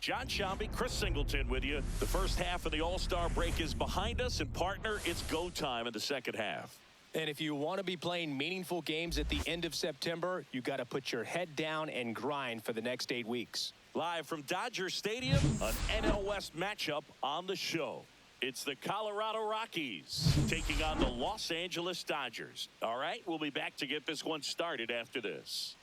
John Shambi, Chris Singleton with you. The first half of the All-Star break is behind us, and partner, it's go time in the second half. And if you want to be playing meaningful games at the end of September, you got to put your head down and grind for the next 8 weeks. Live from Dodger Stadium, an NL West matchup on the show. It's the Colorado Rockies taking on the Los Angeles Dodgers. All right, we'll be back to get this one started after this.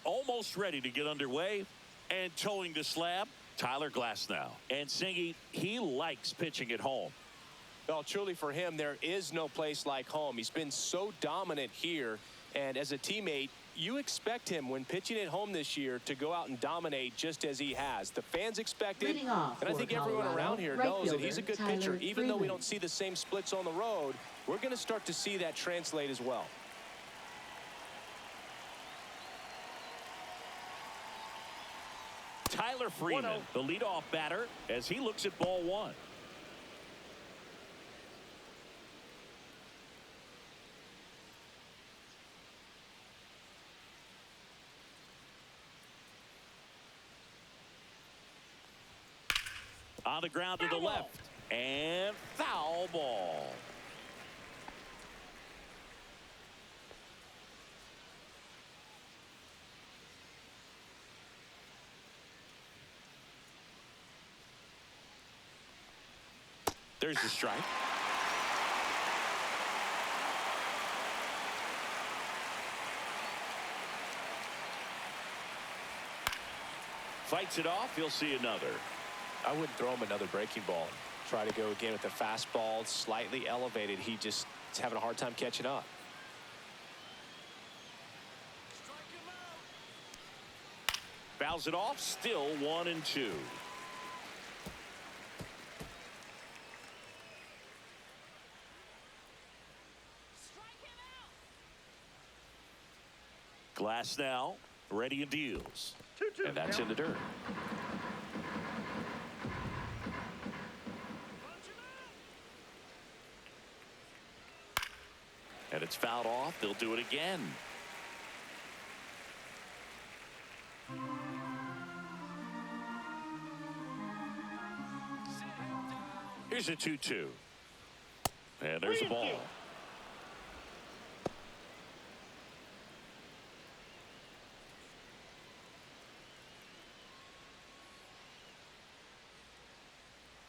Almost ready to get underway. And towing the slab, Tyler Glasnow. And Singy, he likes pitching at home. Well, truly for him, there is no place like home. He's been so dominant here. And as a teammate, you expect him when pitching at home this year to go out and dominate just as he has. The fans expect it. And I think everyone around here knows that he's a good pitcher. Even though we don't see the same splits on the road, we're going to start to see that translate as well. Tyler Freeman, the leadoff batter, as he looks at ball one. On the ground to the left, and foul ball. There's the strike. Fights it off. You'll see another. I wouldn't throw him another breaking ball. Try to go again with the fastball, slightly elevated. He just is having a hard time catching up. Fouls it off. Still 1-2. Glasnow ready and deals. 2-2. And that's in the dirt. And it's fouled off. They'll do it again. Here's a 2-2. And there's the ball.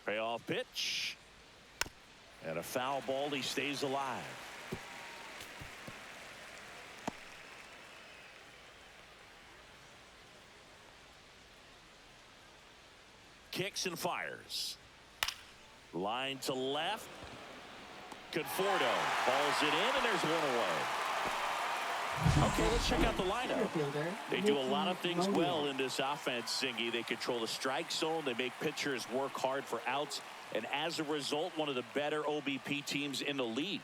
Payoff pitch. And a foul ball. He stays alive. Kicks and fires. Line to left. Conforto hauls it in, and there's one away. Okay, let's check out the lineup. They do a lot of things well in this offense, Singy. They control the strike zone. They make pitchers work hard for outs. And as a result, one of the better OBP teams in the league.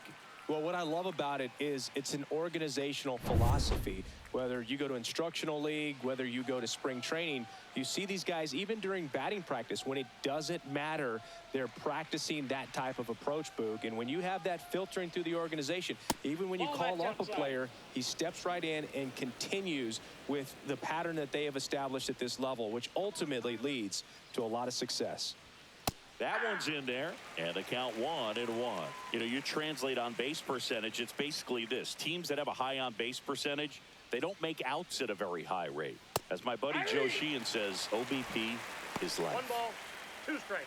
Well, what I love about it is it's an organizational philosophy. Whether you go to instructional league, whether you go to spring training, you see these guys even during batting practice. When it doesn't matter, they're practicing that type of approach, Boog. And when you have that filtering through the organization, even when you call up a player, he steps right in and continues with the pattern that they have established at this level, which ultimately leads to a lot of success. That one's in there, and the count 1-1. You know, you translate on base percentage, it's basically this. Teams that have a high on base percentage, they don't make outs at a very high rate. As my buddy Joe Sheehan says, OBP is life. 1 ball, 2 strikes.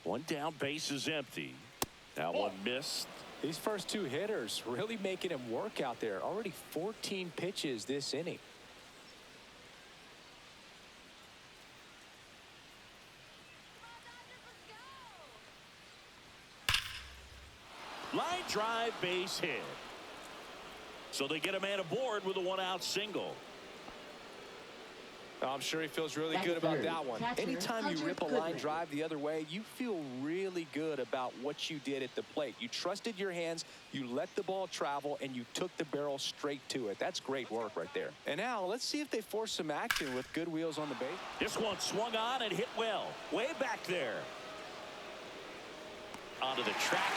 One down, base is empty. That one missed. These first 2 hitters really making him work out there. Already 14 pitches this inning. Line drive, base hit. So they get a man aboard with a 1-out single. I'm sure he feels really good about that one. Anytime you rip a line drive the other way, you feel really good about what you did at the plate. You trusted your hands, you let the ball travel, and you took the barrel straight to it. That's great work right there. And now let's see if they force some action with good wheels on the base. This one swung on and hit well. Way back there. onto the track,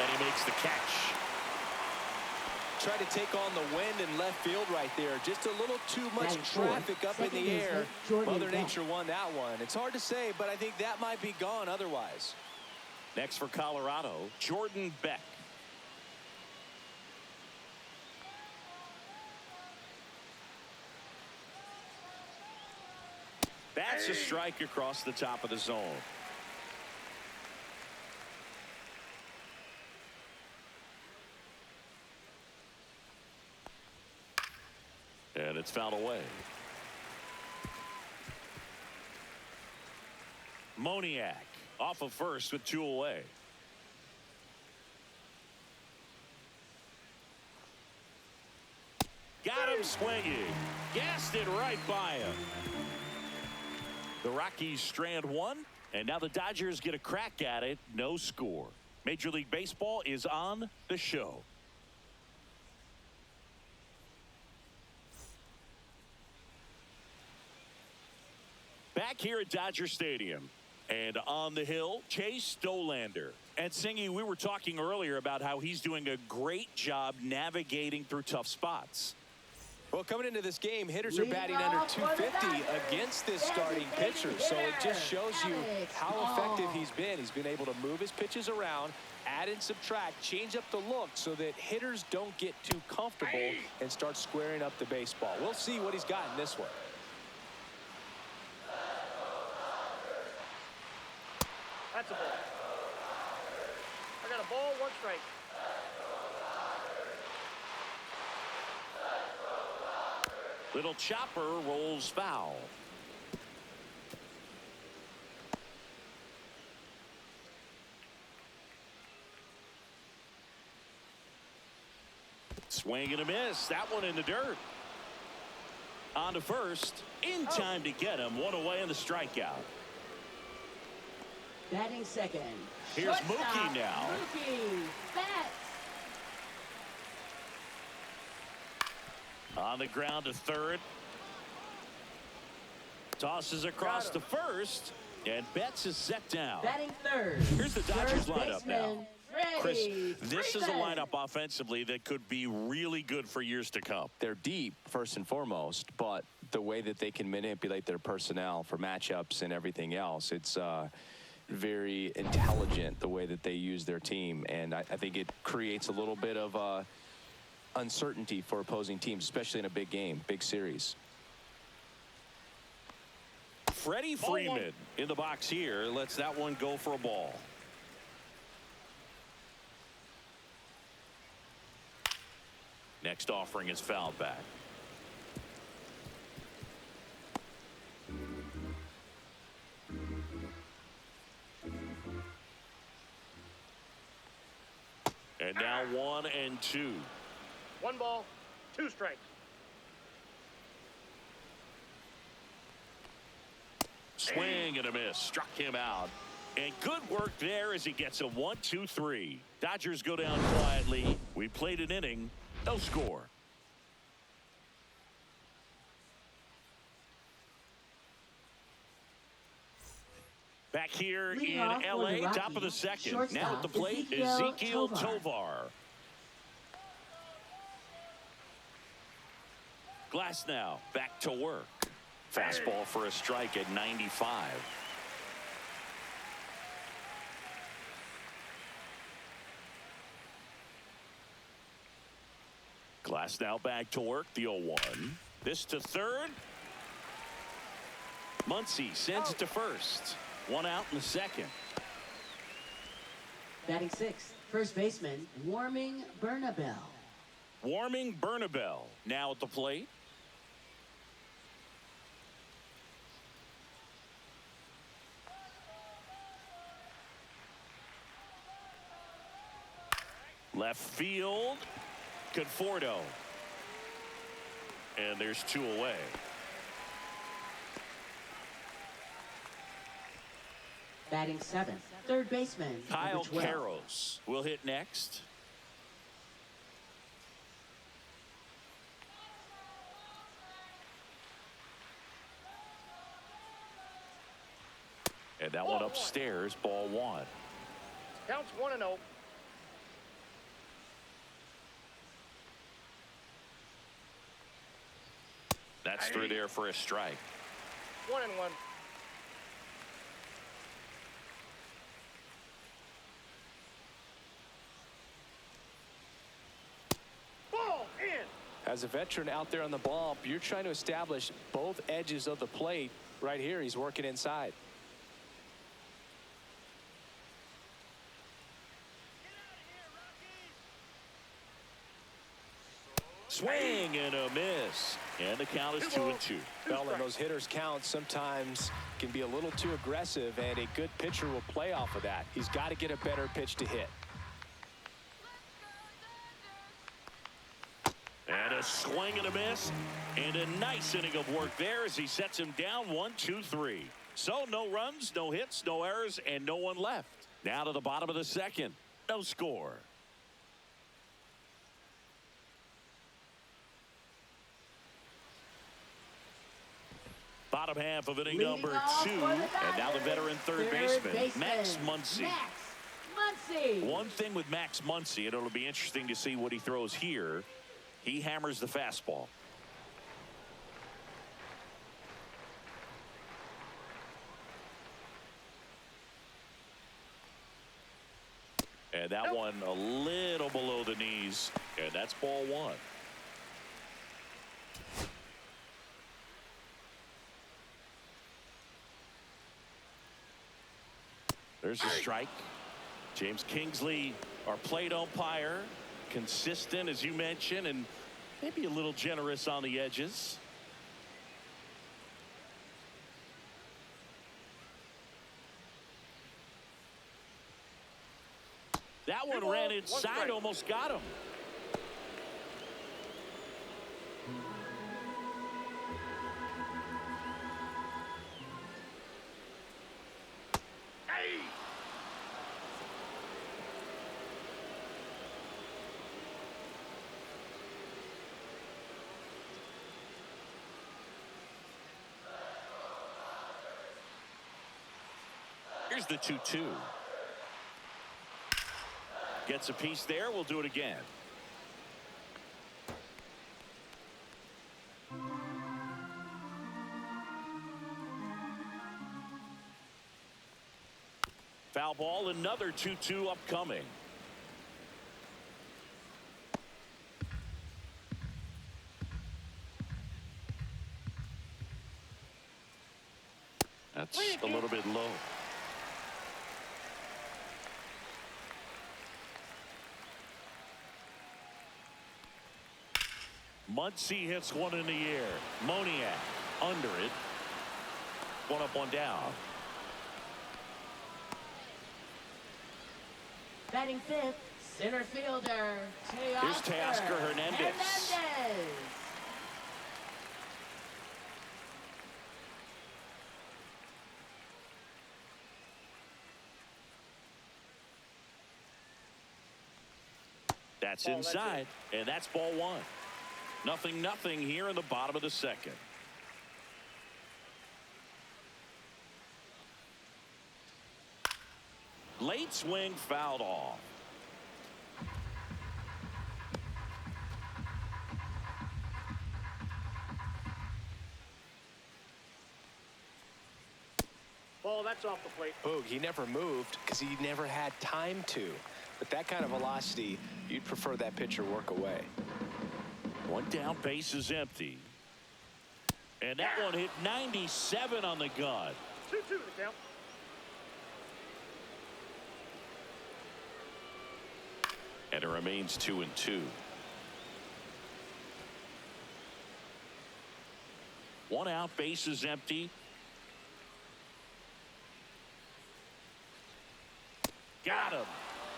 and he makes the catch. Try to take on the wind in left field right there. Just a little too much traffic up in the air. Mother Nature won that one. It's hard to say, but I think that might be gone otherwise. Next for Colorado, Jordan Beck. That's a strike across the top of the zone. And it's fouled away. Moniak off of first with 2 away. Got him swinging. Gassed it right by him. The Rockies strand 1, and now the Dodgers get a crack at it. No score. Major League Baseball is on the show. Back here at Dodger Stadium. And on the hill, Chase Stolander. And Singy, we were talking earlier about how he's doing a great job navigating through tough spots. Well, coming into this game, hitters are batting under 250 against this starting pitcher. So it just shows you how effective he's been. He's been able to move his pitches around, add and subtract, change up the look so that hitters don't get too comfortable and start squaring up the baseball. We'll see what he's got in this one. That's a ball. I got a ball, 1 strike. Little chopper rolls foul. Swing and a miss. That one in the dirt. On to first. In time to get him. 1 away in the strikeout. Batting second. Here's Mookie now. Mookie bats. On the ground to third. Tosses across to first. And Betts is set down. Batting third. Here's the Dodgers lineup now. Chris, Freddie this is a Freeman. lineup offensively that could be really good for years to come. They're deep, first and foremost, but the way that they can manipulate their personnel for matchups and everything else, it's very intelligent the way that they use their team. And I think it creates a little bit of uncertainty for opposing teams, especially in a big game, big series. Freddie Freeman in the box here lets that one go for a ball. Next offering is fouled back. And now 1 and 2. 1 ball, 2 strikes. Swing and a miss. Struck him out. And good work there as he gets a 1-2-3. Dodgers go down quietly. We played an inning. No score. Back here Leading in off for L.A., the top of the Rockies, second. shortstop, Now at the plate, Ezekiel Tovar. Glass now back to work. Fastball for a strike at 95. Glass now back to work. The 0-1. This to third. Muncy sends it to first. 1 out in the second. Batting sixth, first baseman, Warming Bernabel. Warming Bernabel now at the plate. Left field. Conforto. And there's 2 away. Batting seventh, third baseman, Kyle number 12. Karros will hit next. And that one upstairs, ball 1. Counts 1-0. That's through there for a strike. 1-1. Ball in. As a veteran out there on the bump, you're trying to establish both edges of the plate. Right here, he's working inside. Swing and a miss. And the count is 2-2. Well, and those hitters' counts sometimes can be a little too aggressive, and a good pitcher will play off of that. He's got to get a better pitch to hit. And a swing and a miss. And a nice inning of work there as he sets him down 1-2-3. So no runs, no hits, no errors, and no one left. Now to the bottom of the second. No score. Bottom half of inning number 2. And now the veteran third baseman, Max Muncy. One thing with Max Muncy, and it'll be interesting to see what he throws here. He hammers the fastball. And that one a little below the knees. And that's ball 1. There's a strike. James Kingsley, our plate umpire, consistent as you mentioned, and maybe a little generous on the edges. That one ran inside, almost got him. Here's the 2-2. Gets a piece there. We'll do it again. Foul ball, another 2-2 upcoming. That's a little bit low. Muncy hits one in the air. Moniak under it. One up, one down. Batting fifth, center fielder, Here's Teoscar Hernandez. That's inside, and that's ball 1. 0-0 here in the bottom of the second. Late swing fouled off. Ball, that's off the plate. Boog, he never moved because he never had time to. With that kind of velocity, you'd prefer that pitcher work away. One down, base is empty. And that one hit 97 on the gun. 2-2 to count. And it remains 2-2. One out, base is empty. Got him.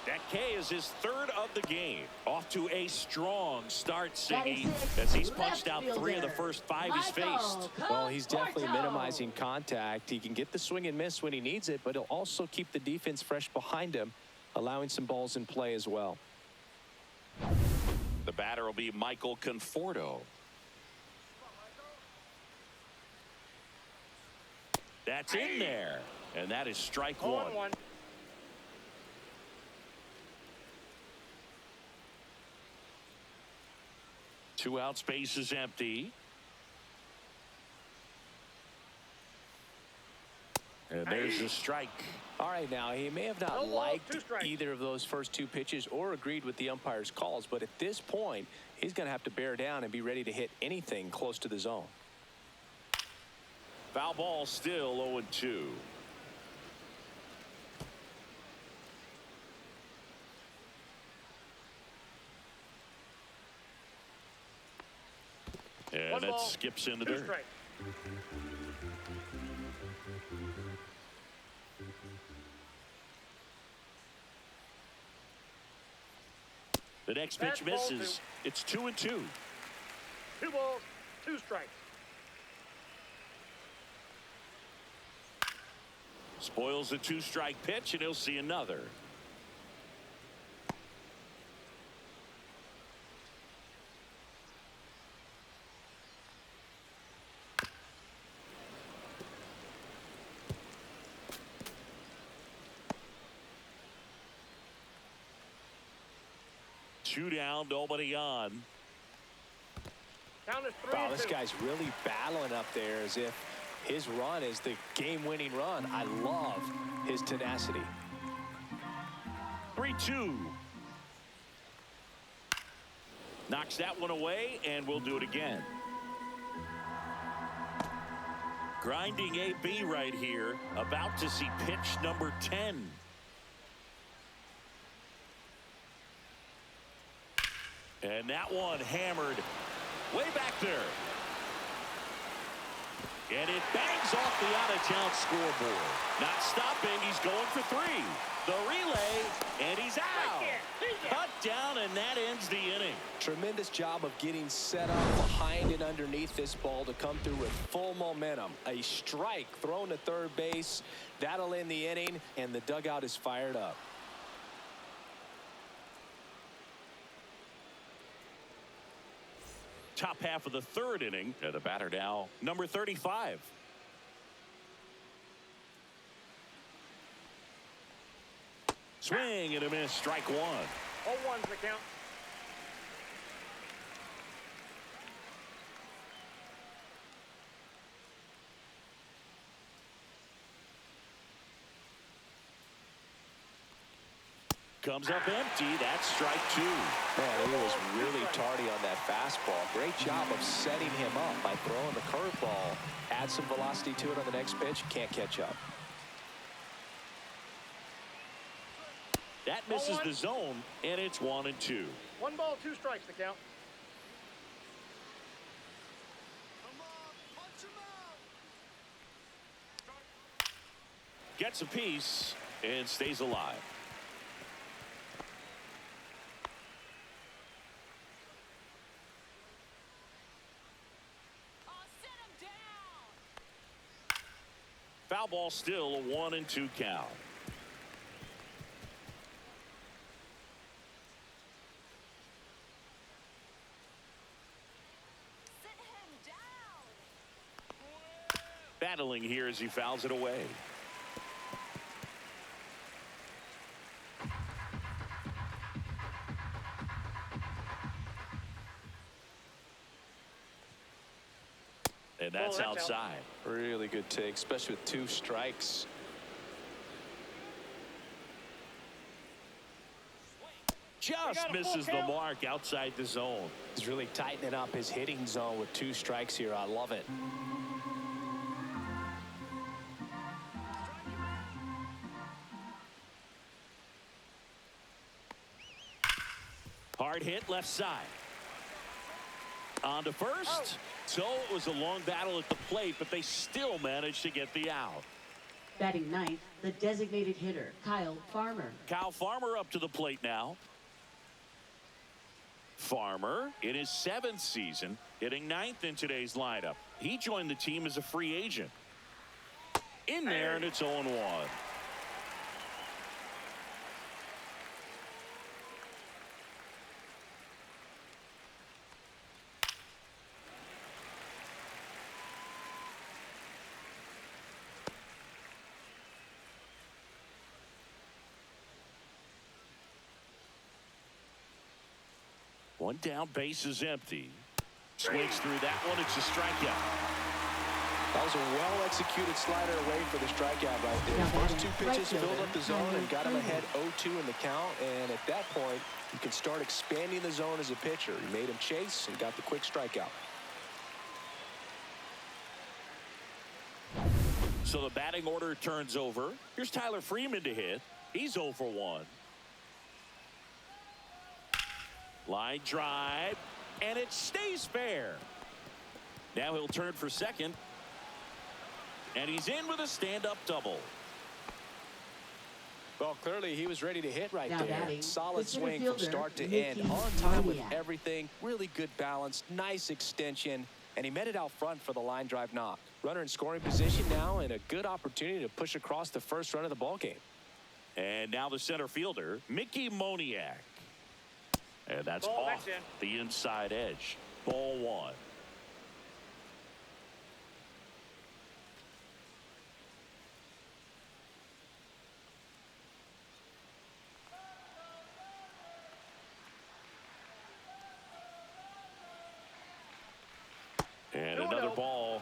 That K is his third of the game. Off to a strong start, Siggy, as he's punched out 3 of the first 5 he's faced. Well, he's definitely minimizing contact. He can get the swing and miss when he needs it, but he'll also keep the defense fresh behind him, allowing some balls in play as well. The batter will be Michael Conforto. That's in there, and that is strike 1. 2 outs, base is empty. And there's a strike. All right, now he may have not No balls, liked 2 strikes. either of those first 2 pitches or agreed with the umpire's calls, but at this point he's going to have to bear down and be ready to hit anything close to the zone. Foul ball, still 0-2. And 1 that ball, skips into 2 third. strikes. The next pitch That's ball misses. 2. It's 2-2. 2 balls, 2 strikes. Spoils the 2-strike pitch, and he'll see another. Two down, nobody on. Count is 3-2. Wow, this guy's really battling up there as if his run is the game-winning run. I love his tenacity. 3-2. Knocks that one away, and we'll do it again. Grinding AB right here, about to see pitch number 10. And that one hammered way back there. And it bangs off the out-of-town scoreboard. Not stopping, he's going for 3. The relay, and he's out. Cut down, and that ends the inning. Tremendous job of getting set up behind and underneath this ball to come through with full momentum. A strike thrown to third base. That'll end the inning, and the dugout is fired up. Top half of the third inning. The batter now, number 35. Swing and a miss, strike 1. 0-1's the count. Comes up empty. That's strike 2. Man, he was really tardy on that fastball. Great job of setting him up by throwing the curveball. Add some velocity to it on the next pitch. Can't catch up. That misses the zone, and it's 1-2. 1 ball, 2 strikes the count. Gets a piece and stays alive. Foul ball, still a 1-2 count. Battling here as he fouls it away. And that's outside. Really good take, especially with 2 strikes. Just misses the mark outside the zone. He's really tightening up his hitting zone with 2 strikes here. I love it. Hard hit left side. On to first. So it was a long battle at the plate, but they still managed to get the out. Batting ninth, the designated hitter, Kyle Farmer. Kyle Farmer up to the plate now. Farmer in his 7th season, hitting 9th in today's lineup. He joined the team as a free agent. In there, and it's 0-1. One down, base is empty. Swings through that one. It's a strikeout. That was a well-executed slider away for the strikeout right there. Now First two pitches right filled up the zone and got him fielder. ahead 0-2 in the count. And at that point, you can start expanding the zone as a pitcher. He made him chase and got the quick strikeout. So the batting order turns over. Here's Tyler Freeman to hit. He's 0 for 1. Line drive, and it stays fair. Now he'll turn for second. And he's in with a stand-up double. Well, clearly he was ready to hit right Now there. batting, Solid the center swing from fielder, start to Mickey end. On time with Moniak. everything. Really good balance. Nice extension. And he met it out front for the line drive knock. Runner in scoring position now and a good opportunity to push across the first run of the ball game. And now the center fielder, Mickey Moniak. And that's Ball off back in. the inside edge. Ball 1. And another ball.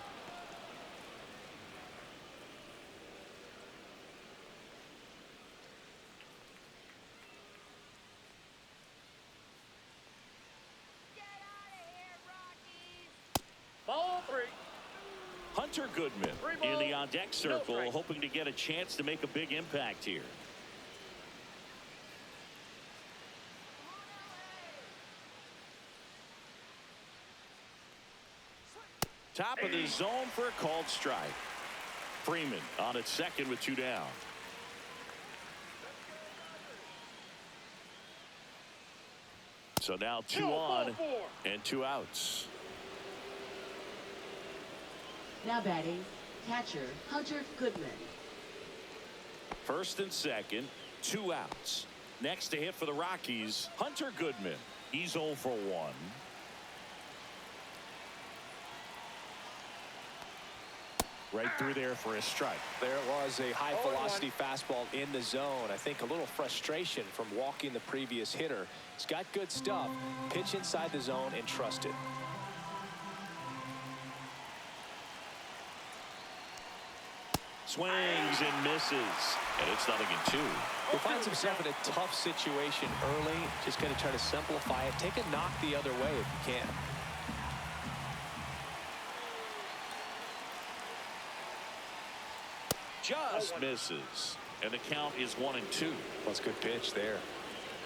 Ball 3. Hunter Goodman in the on-deck circle, hoping to get a chance to make a big impact here. Top of the zone for a called strike. Freeman on at second with 2 down. So now 2 on and 2 outs. Now batting, catcher Hunter Goodman. First and second, 2 outs. Next to hit for the Rockies, Hunter Goodman. He's 0 for 1. Right through there for a strike. There was a high velocity fastball in the zone. I think a little frustration from walking the previous hitter. He's got good stuff. Pitch inside the zone and trust it. Swings and misses. And it's 0-2. He finds himself in a tough situation early. Just going to try to simplify it. Take a knock the other way if you can. Just misses. And the count is 1-2. Well, it's a good pitch there.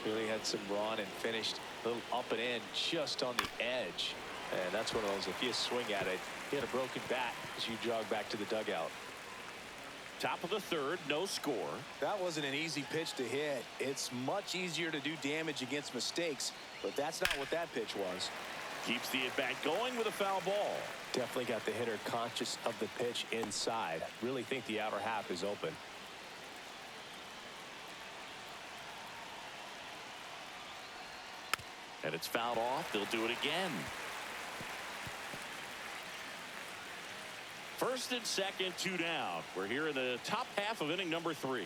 Really had some run and finished a little up and in just on the edge. And that's one of those, if you swing at it, hit a broken bat as you jog back to the dugout. Top of the third, no score. That wasn't an easy pitch to hit. It's much easier to do damage against mistakes, but that's not what that pitch was. Keeps the at-bat going with a foul ball. Definitely got the hitter conscious of the pitch inside. Really think the outer half is open. And it's fouled off. They'll do it again. First and second, 2 down. We're here in the top half of inning number 3.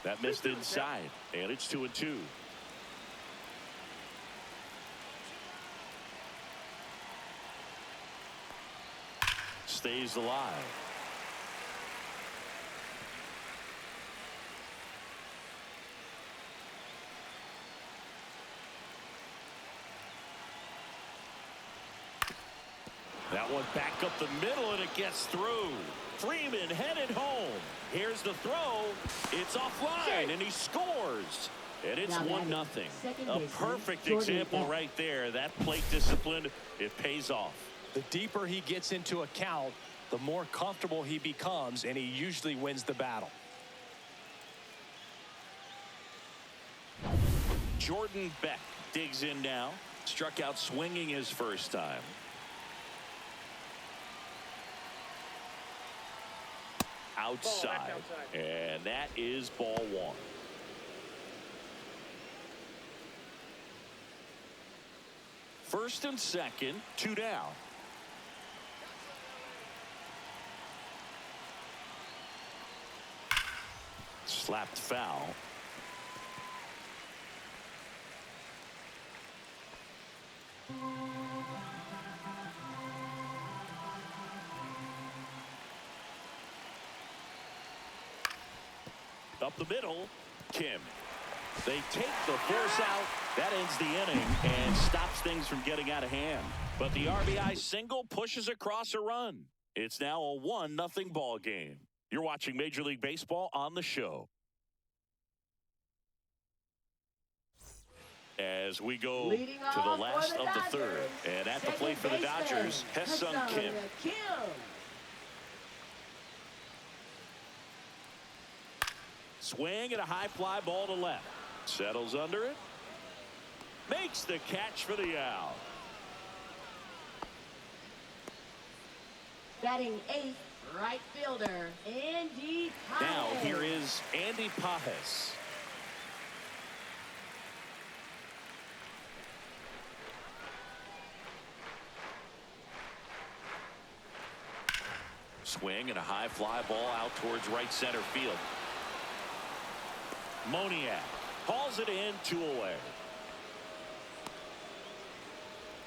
That missed inside, and it's 2-2. Stays alive. That one back up the middle, and it gets through. Freeman headed home. Here's the throw. It's offline, and he scores. And it's 1-0. A perfect example right there. That plate discipline, it pays off. The deeper he gets into a count, the more comfortable he becomes, and he usually wins the battle. Jordan Beck digs in now. Struck out swinging his first time. Outside. And that is ball 1. First and second, 2 down. Slapped foul. Up the middle, Kim. They take the force out. That ends the inning and stops things from getting out of hand. But the RBI single pushes across a run. It's now a 1-0 ball game. You're watching Major League Baseball on the show. As we go to the last of the third. And at the plate for the Dodgers, Ha-Seong Kim. Swing and a high fly ball to left. Settles under it. Makes the catch for the out. Batting eighth, right fielder, Andy Pajes. Now here is Andy Pajes. Swing and a high fly ball out towards right center field. Moniak hauls it in, 2 away.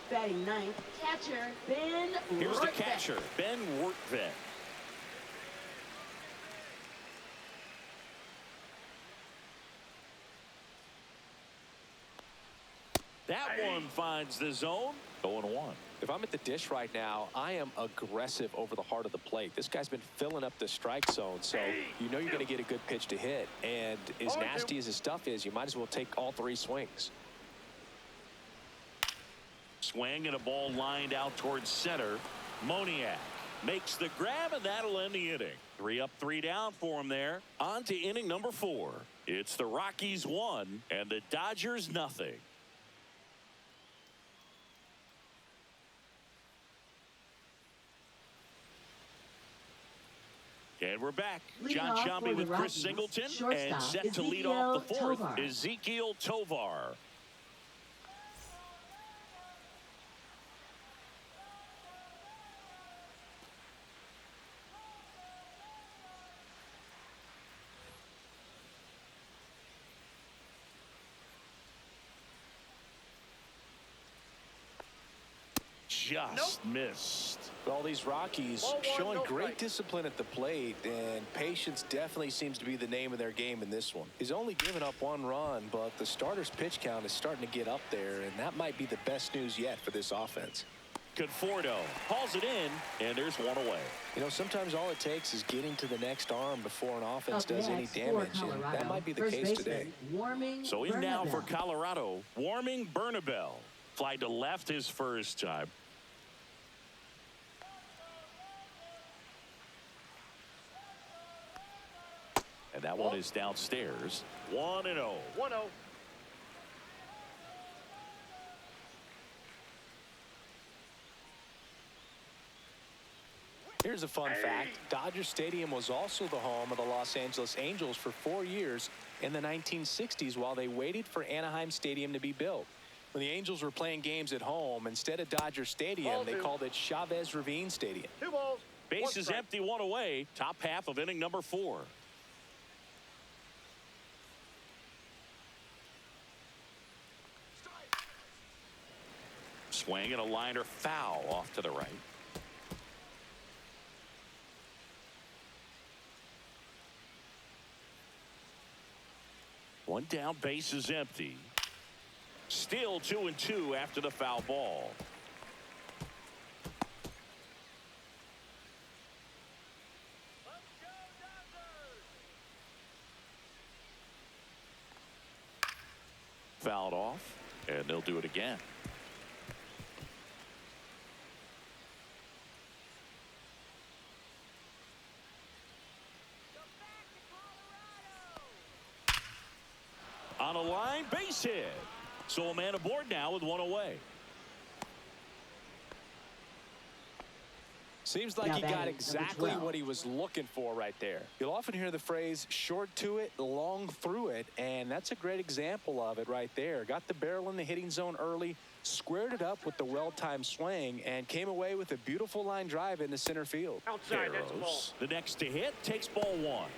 Batting ninth, catcher Ben Here's the Rortvedt. catcher, Ben Rortvedt. That one finds the zone. 0-1. If I'm at the dish right now, I am aggressive over the heart of the plate. This guy's been filling up the strike zone, so you know you're going to get a good pitch to hit. And as nasty as his stuff is, you might as well take all 3 swings. Swing and a ball lined out towards center. Moniak makes the grab, and that'll end the inning. 3 up, 3 down for him there. On to inning number 4. It's the Rockies 1 and the Dodgers 0. And we're back. John Shambi with Chris Singleton, and set to lead off the 4th, Ezequiel Tovar. Just missed. Well, these Rockies showing great discipline at the plate, and patience definitely seems to be the name of their game in this one. He's only given up 1 run, but the starter's pitch count is starting to get up there, and that might be the best news yet for this offense. Conforto hauls it in, and there's 1 away. You know, sometimes all it takes is getting to the next arm before an offense does any damage, and that might be the case today. So in now for Colorado, Warming Bernabel. Fly to left his first time. And that one is downstairs. 1-0. 1-0. Here's a fun fact. Dodger Stadium was also the home of the Los Angeles Angels for 4 years in the 1960s while they waited for Anaheim Stadium to be built. When the Angels were playing games at home, instead of Dodger Stadium, they called it Chavez Ravine Stadium. 2 balls. Base is empty, 1 away. Top half of inning number 4. Swing and a liner foul off to the right. One down, base is empty. Still 2-2 after the foul ball. Fouled off, and they'll do it again. On a line, base hit. So a man aboard now with 1 away. Seems like he got exactly what he was looking for right there. You'll often hear the phrase short to it, long through it, and that's a great example of it right there. Got the barrel in the hitting zone early, squared it up with the well-timed swing, and came away with a beautiful line drive into center field. Outside, that's a ball. The next to hit takes ball 1.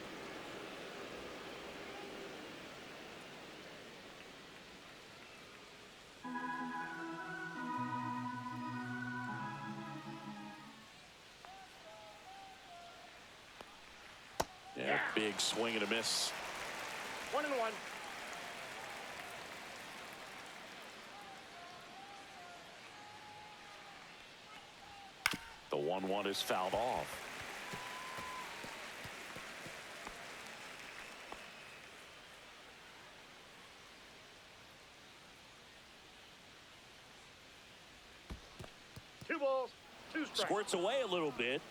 A big swing and a miss. 1-1. The 1-1 is fouled off. Two balls, two strikes. Squirts away a little bit.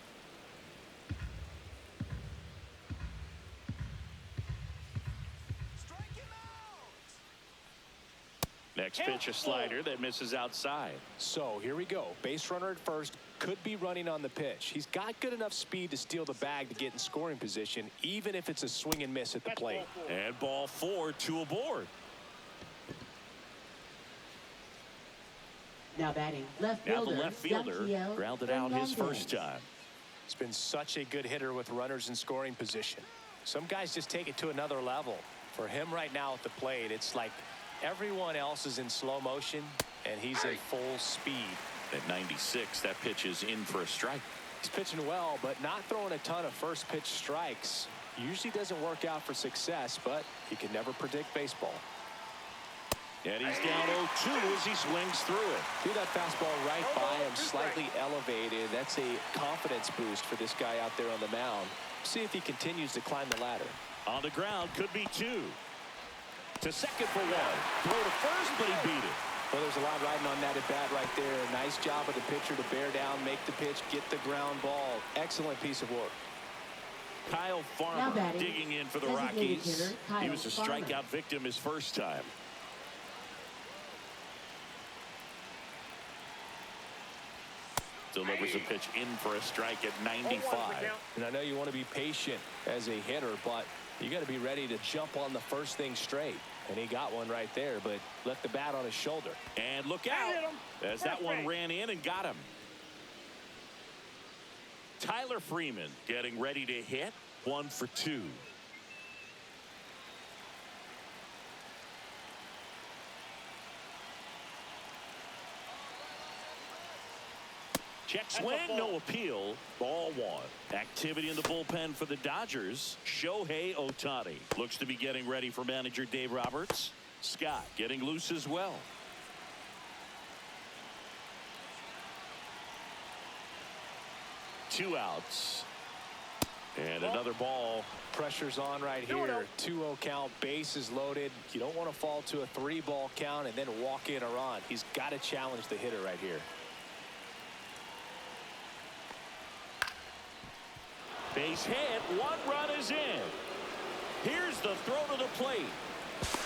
Next pitch, a slider that misses outside. So here we go. Base runner at first, could be running on the pitch. He's got good enough speed to steal the bag to get in scoring position, even if it's a swing and miss at the plate. And ball 4, 2 aboard. Now batting, left Now fielder. the left fielder Zanquiel grounded out his Fernandez. first time. He's been such a good hitter with runners in scoring position. Some guys just take it to another level. For him right now at the plate, it's like everyone else is in slow motion, and he's in full speed. At 96, that pitch is in for a strike. He's pitching well, but not throwing a ton of first pitch strikes. Usually doesn't work out for success, but you can never predict baseball. And he's down 0-2 as he swings through it. See that fastball right by him, slightly elevated. That's a confidence boost for this guy out there on the mound. See if he continues to climb the ladder. On the ground, could be 2. To second for 1. Throw to first, but he beat it. Well, there's a lot riding on that at bat right there. Nice job of the pitcher to bear down, make the pitch, get the ground ball. Excellent piece of work. Kyle Now Farmer batting, digging in for the designated Rockies. hitter, Kyle He was a Farmer. strikeout victim his first time. Delivers a pitch in for a strike at 95. And I know you want to be patient as a hitter, but you got to be ready to jump on the first thing straight. And he got one right there, but left the bat on his shoulder. And look out as that one ran in and got him. Tyler Freeman getting ready to hit. 1 for 2. Check swing, no appeal. Ball 1. Activity in the bullpen for the Dodgers. Shohei Ohtani looks to be getting ready for manager Dave Roberts. Scott getting loose as well. Two outs. And another ball. Pressure's on right here. 2-0 count, bases loaded. You don't want to fall to a 3-ball count and then walk in a run. He's got to challenge the hitter right here. Base hit. 1 run is in. Here's the throw to the plate.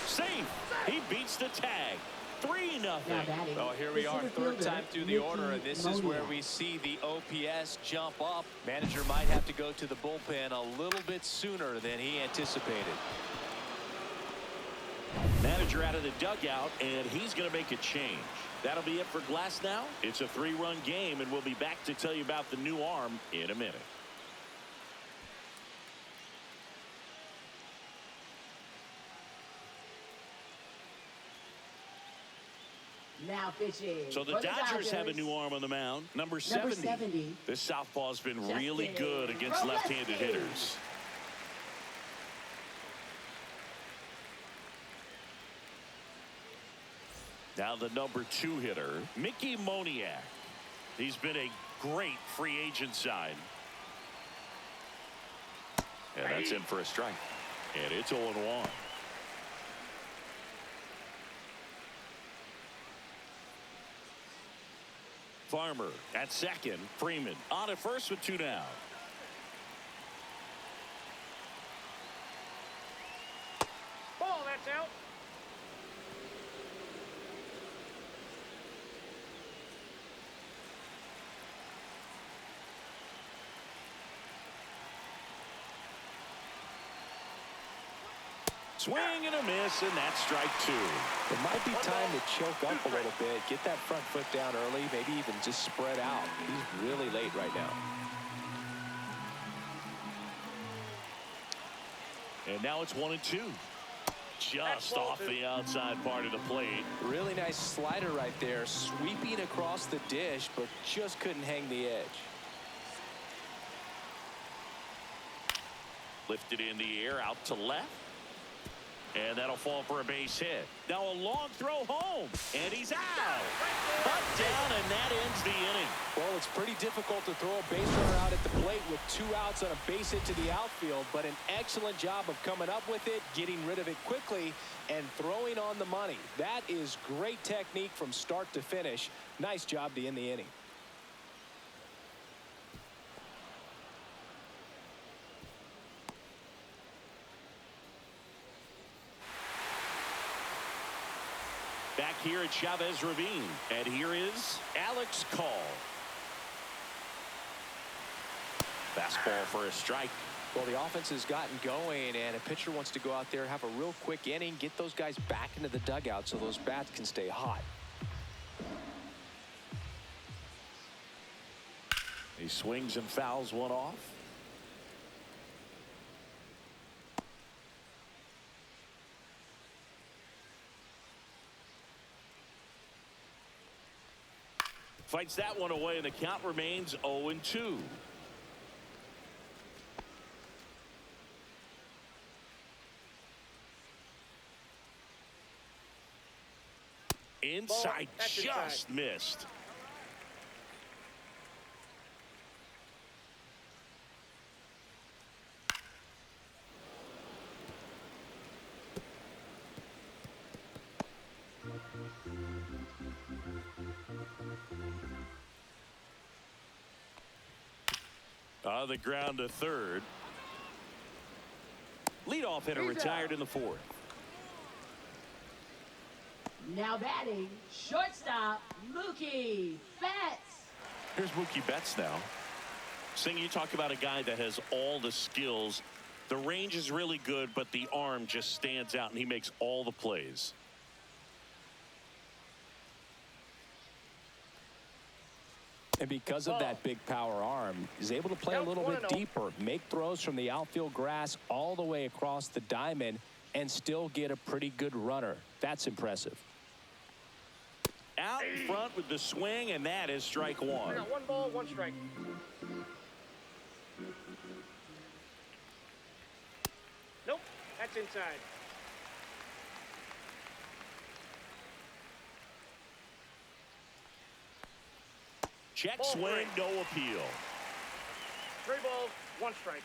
Safe. He beats the tag. 3-0. Now batting, Oh, here we the are, center third fielder, time through the Mickey order, and this is where Moniak. we see the OPS jump up. Manager might have to go to the bullpen a little bit sooner than he anticipated. Manager out of the dugout, and he's going to make a change. That'll be it for Glass now. It's a 3-run game, and we'll be back to tell you about the new arm in a minute. Now pitching. So the for Dodgers have a new arm on the mound. Number 70. This southpaw's been really good against left-handed hitters. Now the number 2 hitter, Mickey Moniak. He's been a great free agent sign. And that's in for a strike. And it's 0-1. Farmer at second. Freeman on at first with 2 down. Ball, that's out. Swing and a miss, and that's strike 2. It might be time to choke up a little bit, get that front foot down early, maybe even just spread out. He's really late right now. And now it's 1-2. Just off the outside part of the plate. Really nice slider right there, sweeping across the dish, but just couldn't hang the edge. Lifted in the air out to left. And that'll fall for a base hit. Now a long throw home. And he's out. Cut down, and that ends the inning. Well, it's pretty difficult to throw a base runner out at the plate with 2 outs on a base hit to the outfield, but an excellent job of coming up with it, getting rid of it quickly, and throwing on the money. That is great technique from start to finish. Nice job to end the inning. Back here at Chavez Ravine. And here is Alex Call. Fastball for a strike. Well, the offense has gotten going, and a pitcher wants to go out there, have a real quick inning, get those guys back into the dugout so those bats can stay hot. He swings and fouls one off. Fights that one away, and the count remains 0-2. Inside, just missed. On the ground to third. Leadoff hitter retired in the 4th. Now batting, shortstop, Mookie Betts. Here's Mookie Betts now. Sing, you talk about a guy that has all the skills. The range is really good, but the arm just stands out, and he makes all the plays. And because of that big power arm, he's able to play a little bit deeper, make throws from the outfield grass all the way across the diamond, and still get a pretty good runner. That's impressive. Out in front with the swing, and that is strike one. I got 1 ball, 1 strike. Nope, that's inside. Check Ball swing, 3. no appeal. 3 balls, 1 strike.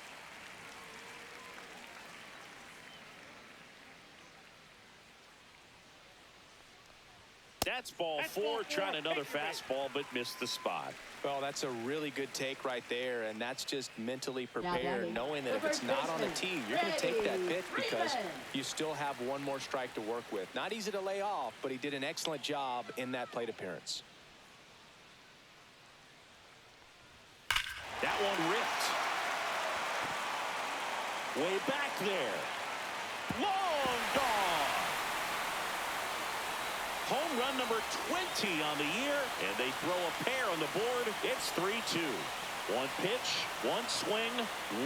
That's ball 4, trying another fastball, but missed the spot. Well, that's a really good take right there, and that's just mentally prepared, knowing that if it's not on the tee, you're going to take that pitch because you still have 1 more strike to work with. Not easy to lay off, but he did an excellent job in that plate appearance. That one ripped. Way back there. Long gone. Home run number 20 on the year, and they throw a pair on the board. It's 3-2. 1 pitch, 1 swing,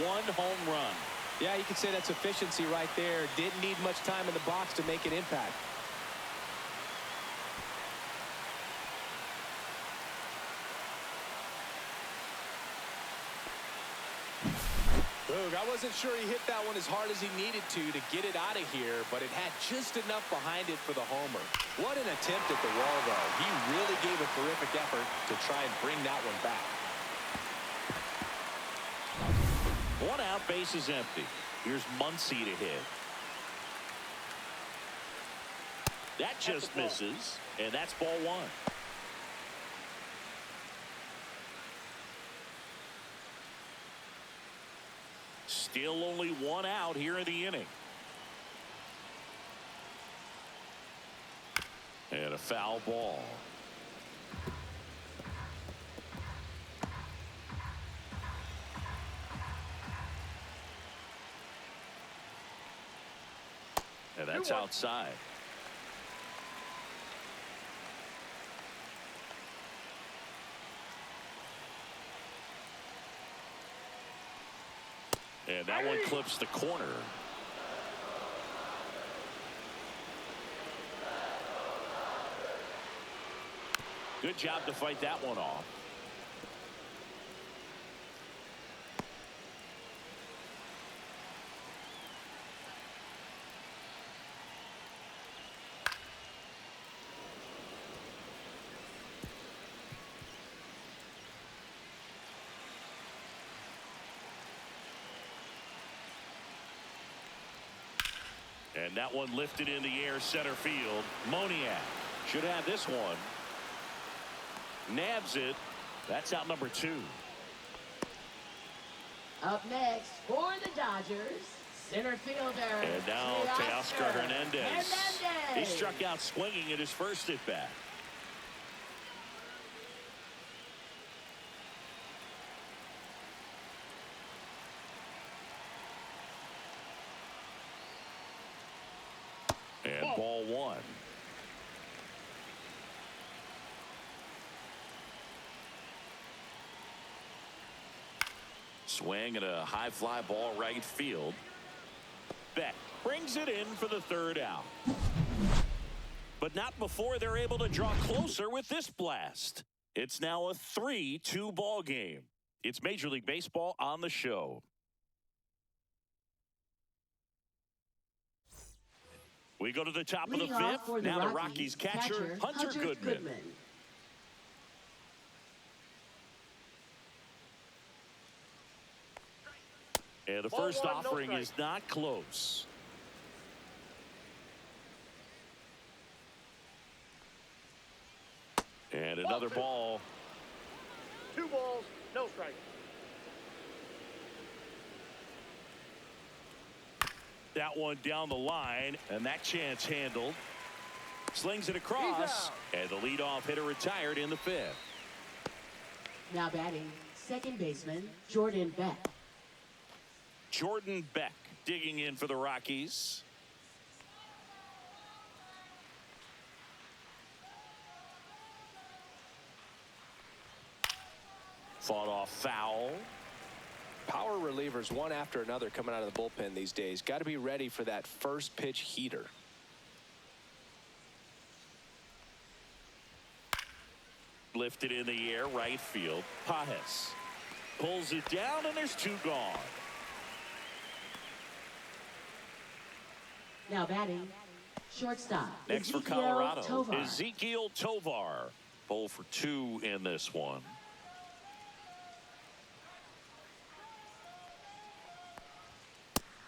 1 home run. Yeah, you could say that's efficiency right there. Didn't need much time in the box to make an impact. Boog, I wasn't sure he hit that one as hard as he needed to get it out of here, but it had just enough behind it for the homer. What an attempt at the wall, though. He really gave a terrific effort to try and bring that one back. 1 out, base is empty. Here's Muncy to hit. That just misses, and that's ball 1. Still only 1 out here in the inning. And a foul ball. And that's outside. And that one clips the corner. Good job to fight that one off. And that one lifted in the air center field. Moniak should have this one. Nabs it. That's out number 2. Up next for the Dodgers, center fielder. And now Teoscar Hernandez. He struck out swinging at his first at bat. And ball 1. Swing and a high fly ball right field. Beck brings it in for the 3rd out. But not before they're able to draw closer with this blast. It's now a 3-2 ball game. It's Major League Baseball on the show. We go to the top of the 5th. Now the Rockies catcher, Hunter Goodman. And the first offering is not close. And another ball. 2 balls, no strike. That one down the line, and that chance handled. Slings it across, and the leadoff hitter retired in the 5th. Now batting, second baseman, Jordan Beck. Jordan Beck digging in for the Rockies. Fought off foul. Power relievers one after another coming out of the bullpen these days. Got to be ready for that first pitch heater. Lifted in the air, right field. Pajes pulls it down, and there's 2 gone. Now batting, shortstop. Next for Ezequiel Colorado, Tovar. Ezequiel Tovar. 0 for 2 in this one.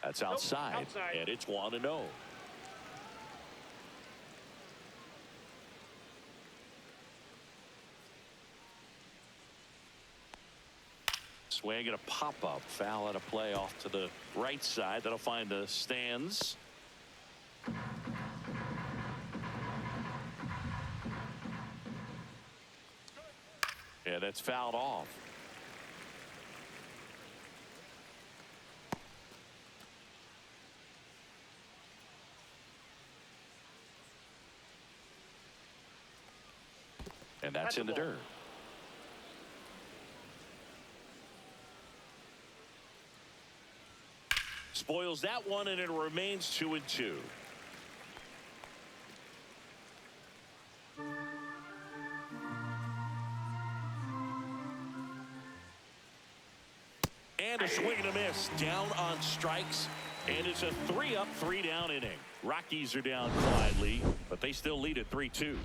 That's outside, and it's 1-0. Swing and a pop-up. Foul at a play off to the right side. That'll find the stands. Yeah, that's fouled off. And that's in the dirt. Spoils that one, and it remains 2-2. And a swing and a miss. Down on strikes. And it's a 3-up, 3-down inning. Rockies are down quietly, but they still lead at 3-2.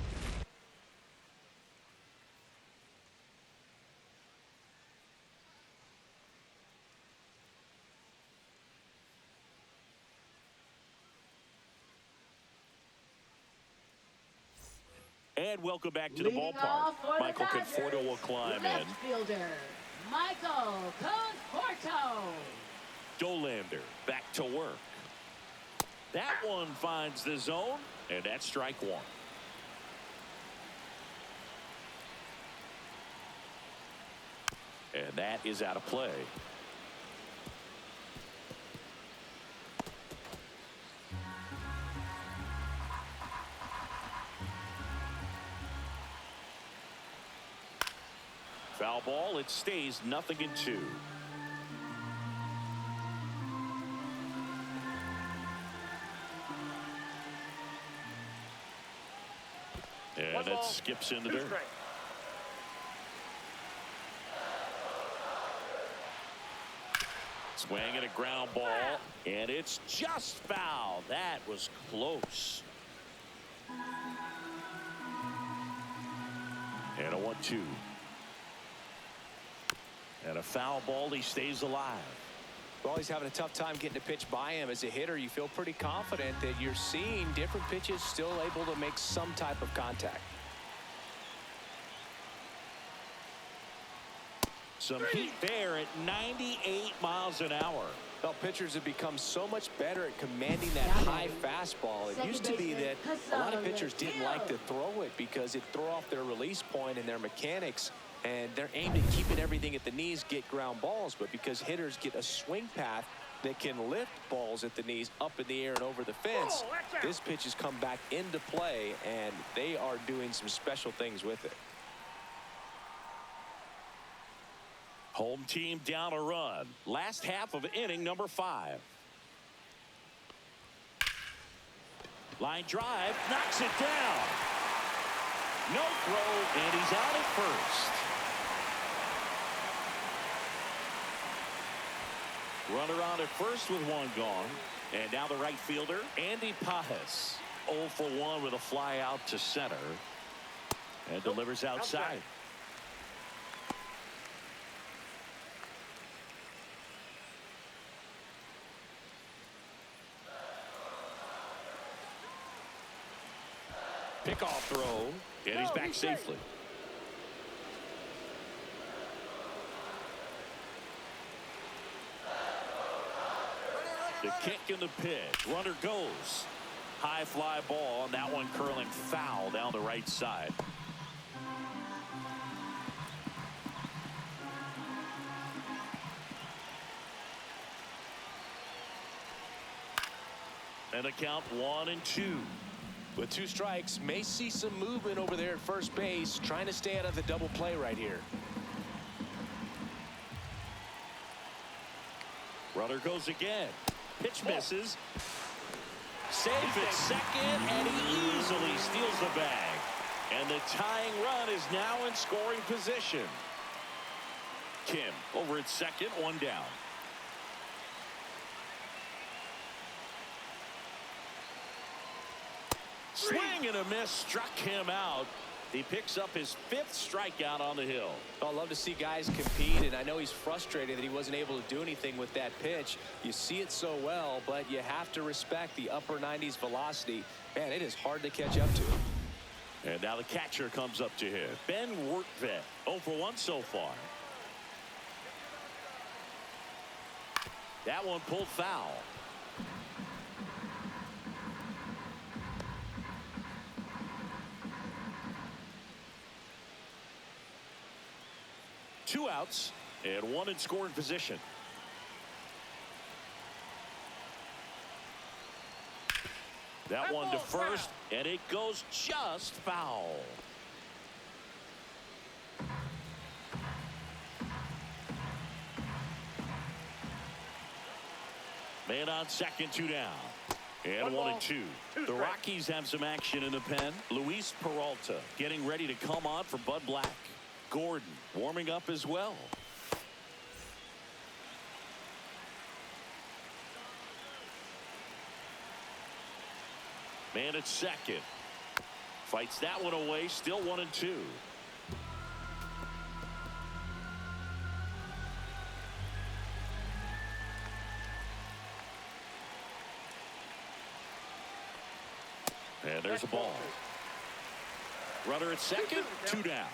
And welcome back to the ballpark. Michael Conforto will climb in. Fielder, Michael Conforto. Dolander back to work. That one finds the zone, and that's strike 1. And that is out of play. Foul ball. It stays 0-2. And that skips into dirt. Swing and a ground ball, and it's just foul. That was close. And a 1-2. And a foul ball. He stays alive. Well, he's having a tough time getting a pitch by him. As a hitter, you feel pretty confident that you're seeing different pitches still able to make some type of contact. Some heat there at 98 miles an hour. Well, pitchers have become so much better at commanding that high fastball. It used to be that a lot of pitchers didn't like to throw it because it threw off their release point and their mechanics, and they're aimed at keeping everything at the knees, get ground balls. But because hitters get a swing path that can lift balls at the knees up in the air and over the fence, this pitch has come back into play, and they are doing some special things with it. Home team down a run. Last half of inning number 5. Line drive, knocks it down. No throw, and he's out at first. Runner on at first with one gone. And now the right fielder, Andy Pajes. 0 for 1 with a fly out to center. And delivers outside. Pickoff throw, and he's back safely. The kick and the pitch. Runner goes. High fly ball, and that one curling foul down the right side. And a count 1-2. With 2 strikes, may see some movement over there at first base, trying to stay out of the double play right here. Runner goes again. Pitch misses. Safe at second, and he easily steals the bag. And the tying run is now in scoring position. Kim over at second, 1 down. Swing and a miss struck him out. He picks up his 5th strikeout on the hill. I love to see guys compete, and I know he's frustrated that he wasn't able to do anything with that pitch. You see it so well, but you have to respect the upper 90s velocity. Man, it is hard to catch up to. And now the catcher comes up to him. Ben Workvet, 0 for 1 so far. That one pulled foul. Two outs and 1 in scoring position. That one to first, and it goes just foul. Man on second, 2 down. And 1-2. The Rockies have some action in the pen. Luis Peralta getting ready to come on for Bud Black. Gordon warming up as well. Man at second. Fights that one away. Still 1-2. And there's a ball. Runner at second, 2 down.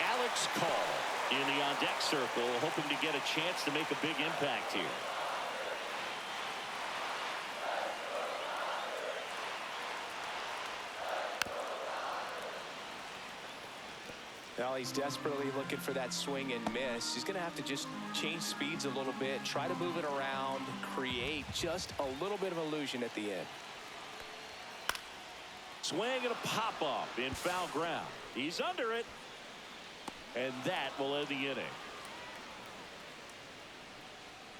Alex Call in the on-deck circle, hoping to get a chance to make a big impact here. Now he's desperately looking for that swing and miss. He's going to have to just change speeds a little bit, try to move it around, create just a little bit of illusion at the end. Swing and a pop-up in foul ground. He's under it. And that will end the inning.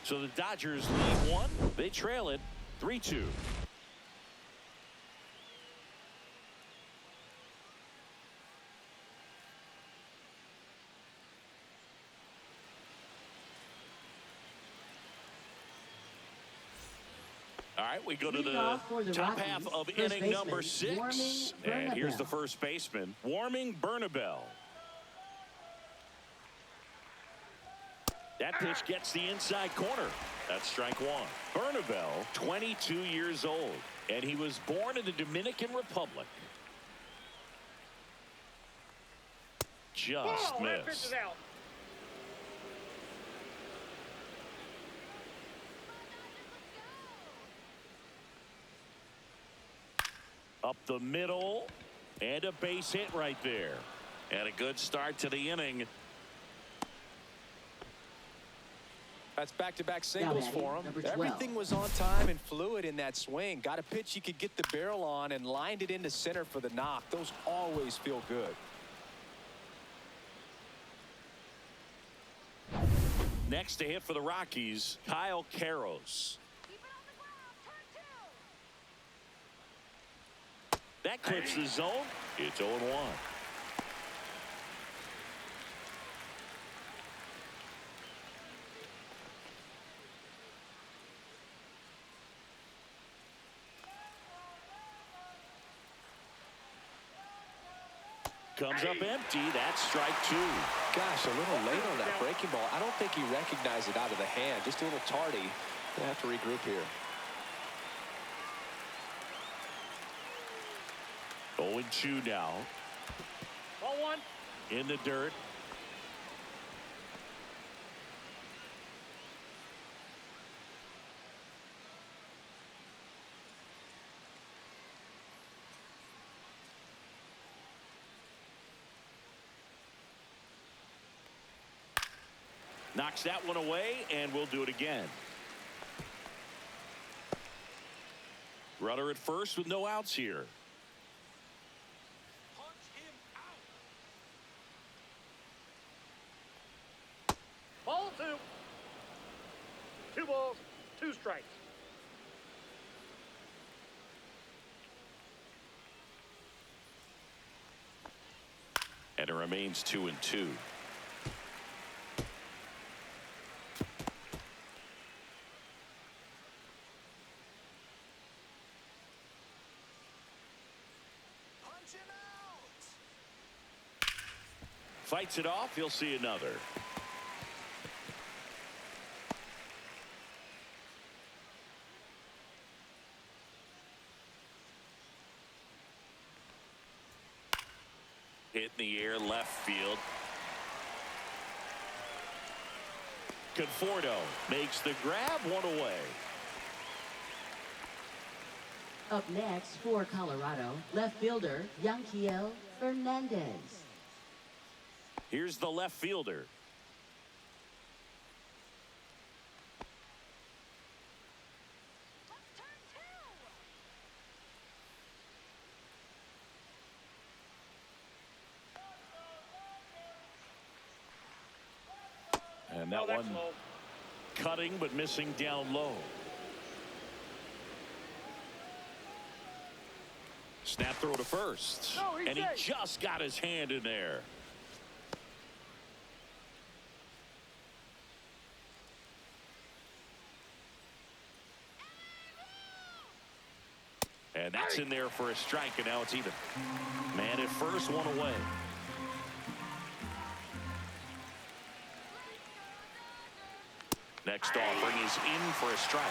So the Dodgers lead 1. They trail it 3-2. All right, we go to Leading off for the the top Rockies, half of first inning baseman, number 6. Warming And here's the Bernabel. first baseman, Warming Bernabel. That pitch gets the inside corner. That's strike 1. Bernabel, 22 years old, and he was born in the Dominican Republic. Just That pitch missed. is out. Up the middle, and a base hit right there. And a good start to the inning. That's back-to-back singles Now for him. batting, number 12. Everything was on time and fluid in that swing. Got a pitch he could get the barrel on and lined it into center for the knock. Those always feel good. Next to hit for the Rockies, Kyle Karros. That clips the zone. It's 0-1. Comes up empty. That's strike 2. Gosh, a little late on that breaking ball. I don't think he recognized it out of the hand. Just a little tardy. Gonna have to regroup here. 0-2 now. Ball 1. In the dirt. Knocks that one away, and we'll do it again. Runner at first with no outs here. Ball 2. 2 balls, 2 strikes. And it remains 2-2. Fights it off. He'll see another. Hit in the air, left field. Conforto makes the grab, 1 away. Up next for Colorado, left fielder, Yanquiel Fernandez. Here's the left fielder. And that that's one low. cutting but missing down low. Snap throw to first. No, he's and he safe. just got his hand in there. And that's in there for a strike, and now it's even. Man at first, 1 away. Next offering is in for a strike.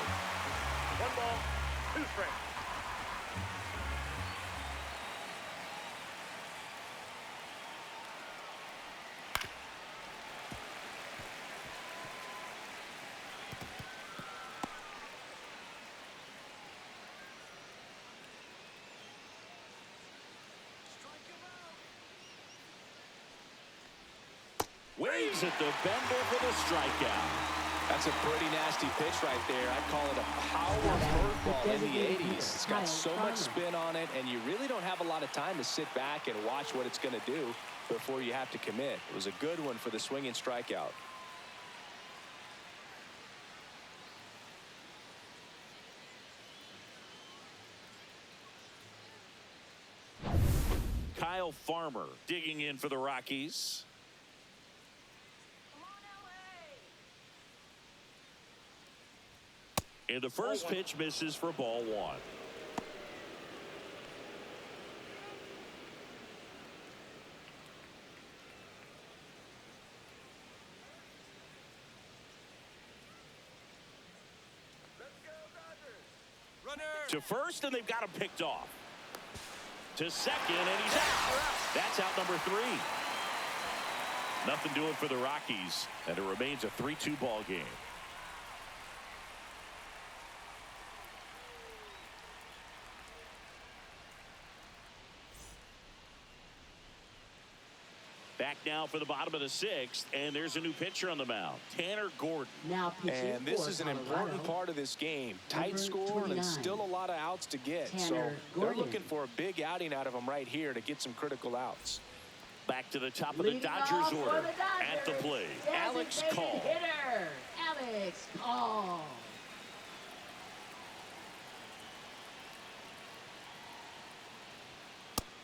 1 ball, 2 strikes. Waves at the bender for the strikeout. That's a pretty nasty pitch right there. I'd call it a power curveball in the 80s. It's got so much spin on it, and you really don't have a lot of time to sit back and watch what it's going to do before you have to commit. It was a good one for the swinging strikeout. Kyle Farmer digging in for the Rockies. And the first pitch misses for ball one. To first, and they've got him picked off. To second, and he's out. That's out number 3. Nothing doing for the Rockies, and it remains a 3-2 ball game. Back now for the bottom of the 6th, and there's a new pitcher on the mound, Tanner Gordon. Now pitching And this is an Colorado, important part of this game. Tight number score 29, and still a lot of outs to get. Tanner So they're Gordon. looking for a big outing out of him right here to get some critical outs. Back to the top of the Leading Dodgers off for order. the Dodgers, At the plate, Alex designated Call. hitter, Alex Call.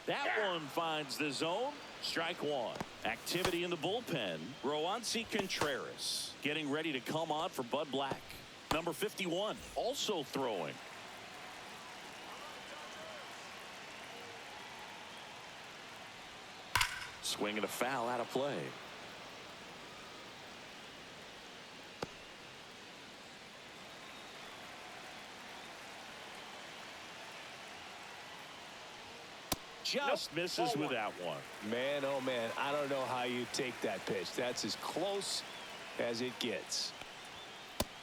That one finds the zone. Strike 1. Activity in the bullpen. Roansy Contreras getting ready to come on for Bud Black. Number 51 also throwing. Swing and a foul out of play. Just misses with that one. Man, oh man, I don't know how you take that pitch. That's as close as it gets.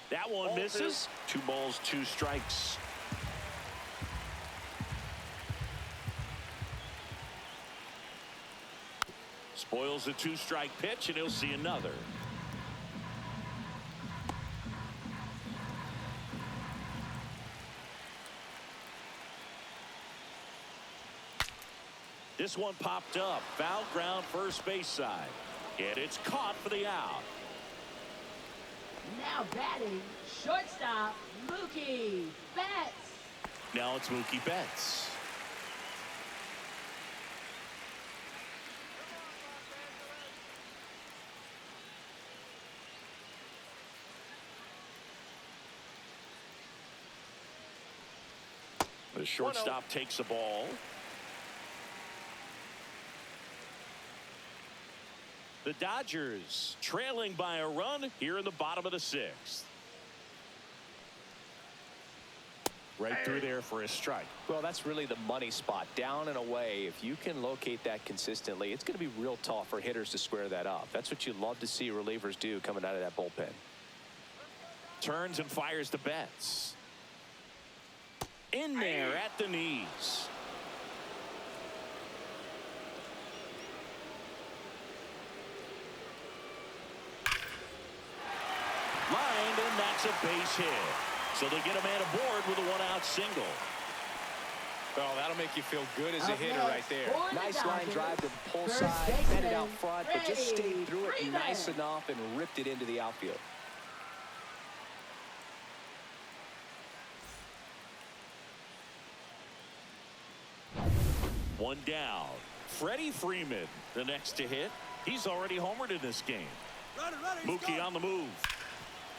That one misses. 2 balls, 2 strikes. Spoils the 2-strike pitch, and he'll see another. This one popped up. Foul ground, first base side. And it's caught for the out. Now batting, shortstop, Mookie Betts. Now it's Mookie Betts. The shortstop takes the ball. The Dodgers trailing by a run here in the bottom of the 6th. Right through there for a strike. Well, that's really the money spot. Down and away. If you can locate that consistently, it's going to be real tough for hitters to square that up. That's what you love to see relievers do coming out of that bullpen. Turns and fires to Betts. In there at the knees. Lined, and that's a base hit. So they get a man aboard with a 1-out single. Well, that'll make you feel good as a Up hitter next right there. for the Nice line Dodgers, drive to the pull first side, baseman, fed it out front, but just stayed through it Freeman. nice enough and ripped it into the outfield. One down. Freddie Freeman, the next to hit. He's already homered in this game. Mookie on the move.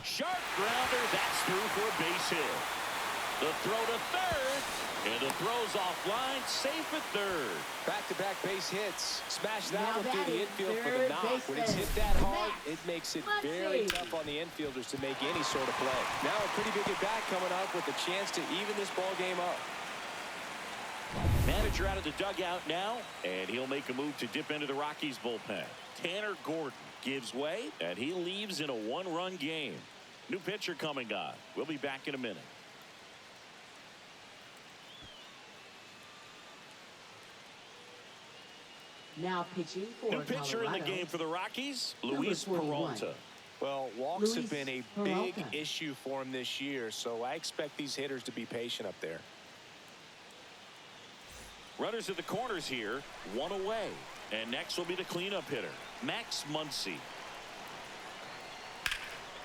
Sharp grounder. That's through for a base hit. The throw to third. And the throw's offline. Safe at third. Back-to-back base hits. Smash that Now one through the batting, infield for the third knock. When it's baseman, hit that hard, Max it makes it Muncy. very tough on the infielders to make any sort of play. Now a pretty big at-bat coming up with a chance to even this ball game up. Manager out of the dugout now, and he'll make a move to dip into the Rockies bullpen. Tanner Gordon gives way, and he leaves in a 1-run game. New pitcher coming on. We'll be back in a minute. Now pitching for New pitcher Colorado, in the game for the Rockies, Number Luis 41. Peralta. Well, walks have Luis been a Peralta. big issue for him this year, so I expect these hitters to be patient up there. Runners at the corners here, 1 away. And next will be the cleanup hitter, Max Muncy.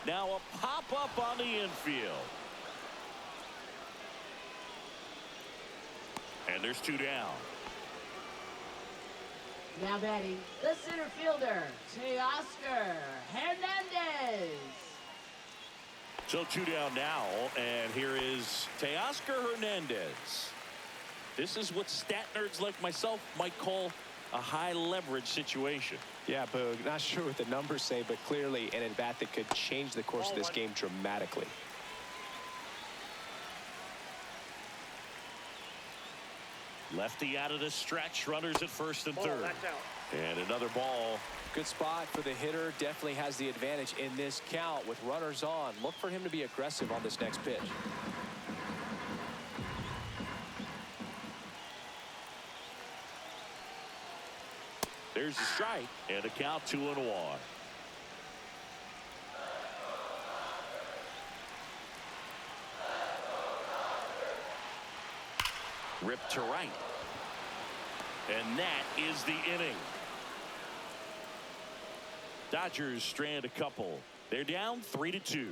Now a pop-up on the infield. And there's 2 down. Now batting, the center fielder, Teoscar Hernandez. So 2 down now, and here is Teoscar Hernandez. This is what stat nerds like myself might call a high leverage situation. Yeah, Boog, not sure what the numbers say, but clearly an at-bat that could change the course of this game dramatically. Lefty out of the stretch, runners at first and third. That's out. And another ball. Good spot for the hitter. Definitely has the advantage in this count with runners on. Look for him to be aggressive on this next pitch. There's the strike, and a count 2-1. Ripped to right. And that is the inning. Dodgers strand a couple. They're down 3-2.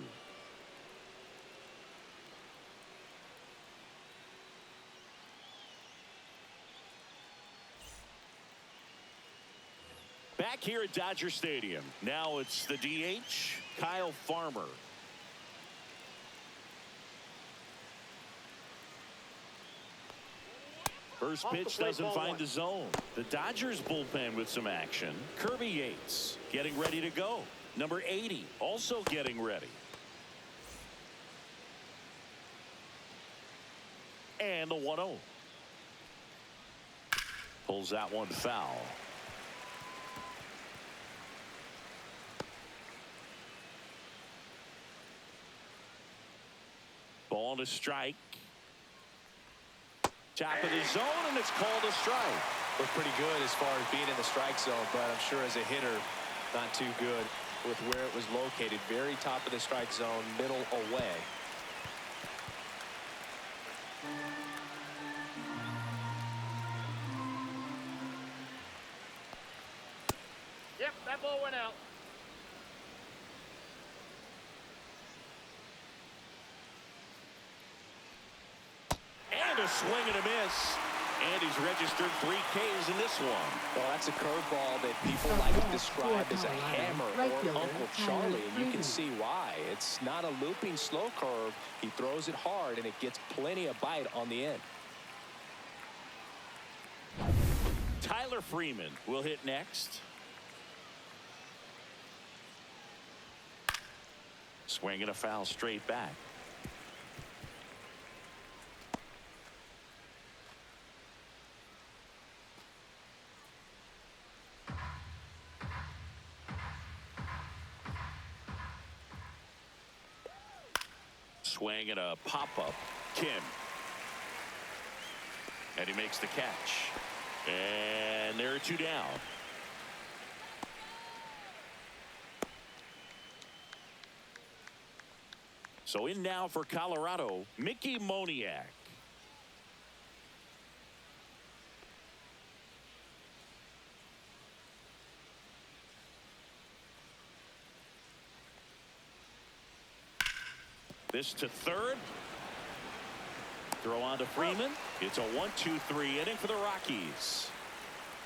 Back here at Dodger Stadium. Now it's the DH, Kyle Farmer. First pitch doesn't find the zone. The Dodgers bullpen with some action. Kirby Yates getting ready to go. Number 80 also getting ready. And the 1-0. Pulls that one foul. Ball to strike. Top of the zone, and it's called a strike. Looked pretty good as far as being in the strike zone, but I'm sure as a hitter, not too good with where it was located. Very top of the strike zone, middle away. Yep, that ball went out. And a swing and a miss. And he's registered 3 Ks in this one. Well, that's a curveball that people like to describe as a hammer or Uncle Charlie, and you can see why. It's not a looping slow curve. He throws it hard, and it gets plenty of bite on the end. Tyler Freeman will hit next. Swing and a foul straight back. Swing and a pop-up. Kim. And he makes the catch. And there are 2 down. So in now for Colorado, Mickey Moniak. This to third. Throw on to Freeman. It's a 1-2-3 inning for the Rockies.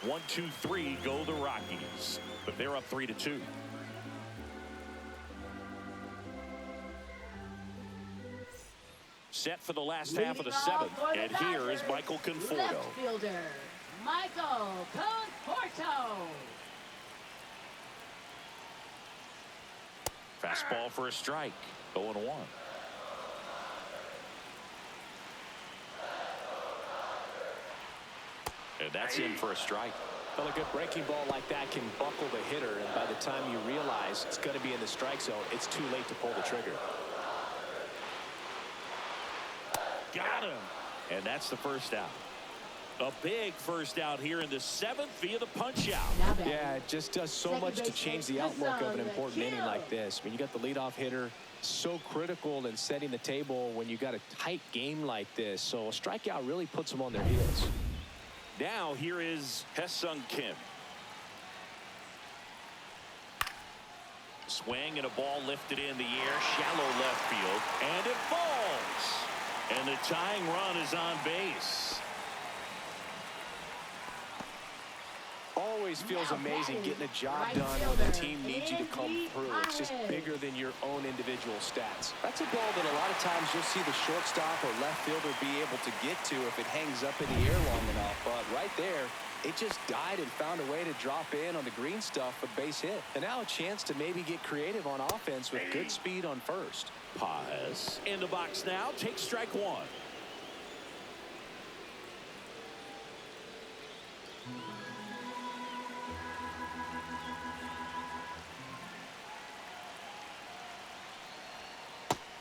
1-2-3 go the Rockies. But they're up 3-2. Set for the last half of the 7th. And here is Michael Conforto. Left fielder, Michael Conforto. Fastball for a strike. 0-1. And that's in for a strike. Well, a good breaking ball like that can buckle the hitter, and by the time you realize it's going to be in the strike zone, it's too late to pull the trigger. Got him. And that's the first out. A big first out here in the 7th via the punch out. Yeah, it just does so much to change the outlook of an important inning like this. When you got the leadoff hitter, so critical in setting the table when you got a tight game like this. So a strikeout really puts them on their heels. Now here is Hesung Kim. Swing and a ball lifted in the air, shallow left field, and it falls. And the tying run is on base. Always always feels amazing getting a job done when the team needs you to come through. It's just bigger than your own individual stats. That's a ball that a lot of times you'll see the shortstop or left fielder be able to get to if it hangs up in the air long enough. But right there, it just died and found a way to drop in on the green stuff for base hit. And now a chance to maybe get creative on offense with good speed on first. Paz in the box now. Take strike one.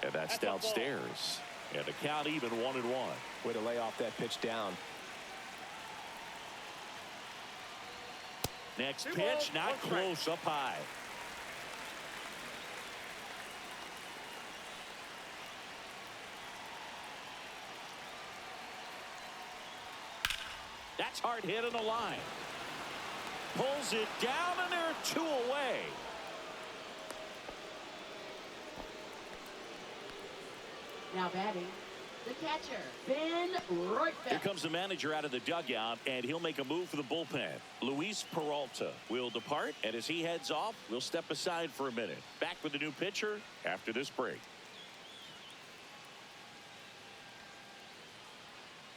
And that's downstairs. And the count even 1-1. Way to lay off that pitch down. Next pitch, not close, up high. That's hard hit on the line. Pulls it down, and they're 2 away. Now batting, the catcher, Ben Roitfeld. Here comes the manager out of the dugout, and he'll make a move for the bullpen. Luis Peralta will depart, and as he heads off, we'll step aside for a minute. Back with the new pitcher after this break.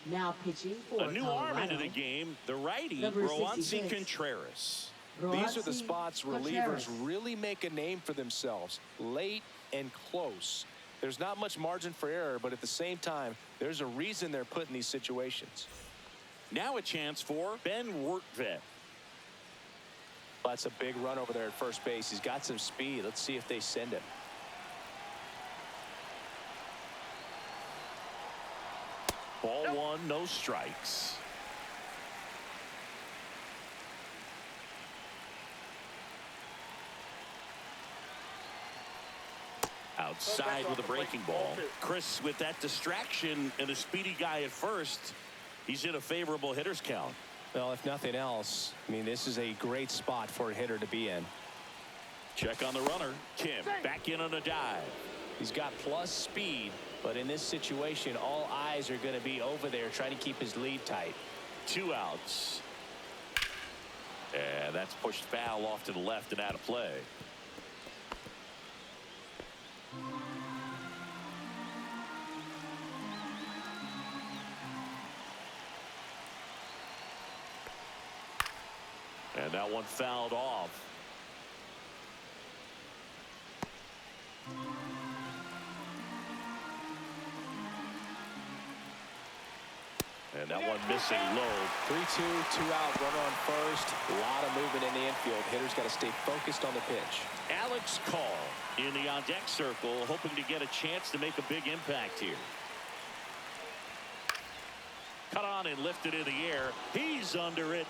Now pitching for A new arm into the game, the righty, Number Roansy 66. Contreras. These are the spots relievers Contreras. really make a name for themselves. Late and close. There's not much margin for error, but at the same time, there's a reason they're put in these situations. Now a chance for Ben Roitfeld. That's a big run over there at first base. He's got some speed. Let's see if they send him. Ball one, no strikes. Outside with a breaking ball. Chris, with that distraction and a speedy guy at first, he's in a favorable hitter's count. Well, if nothing else, I mean, this is a great spot for a hitter to be in. Check on the runner. Kim back in on a dive. He's got plus speed, but in this situation, all eyes are going to be over there trying to keep his lead tight. 2 outs. And that's pushed foul off to the left and out of play. And that one fouled off. And that one missing low. 3-2, 2 out, runner on first. A lot of movement in the infield. Hitters got to stay focused on the pitch. Alex Call in the on-deck circle, hoping to get a chance to make a big impact here. Cut on and lifted in the air. He's under it.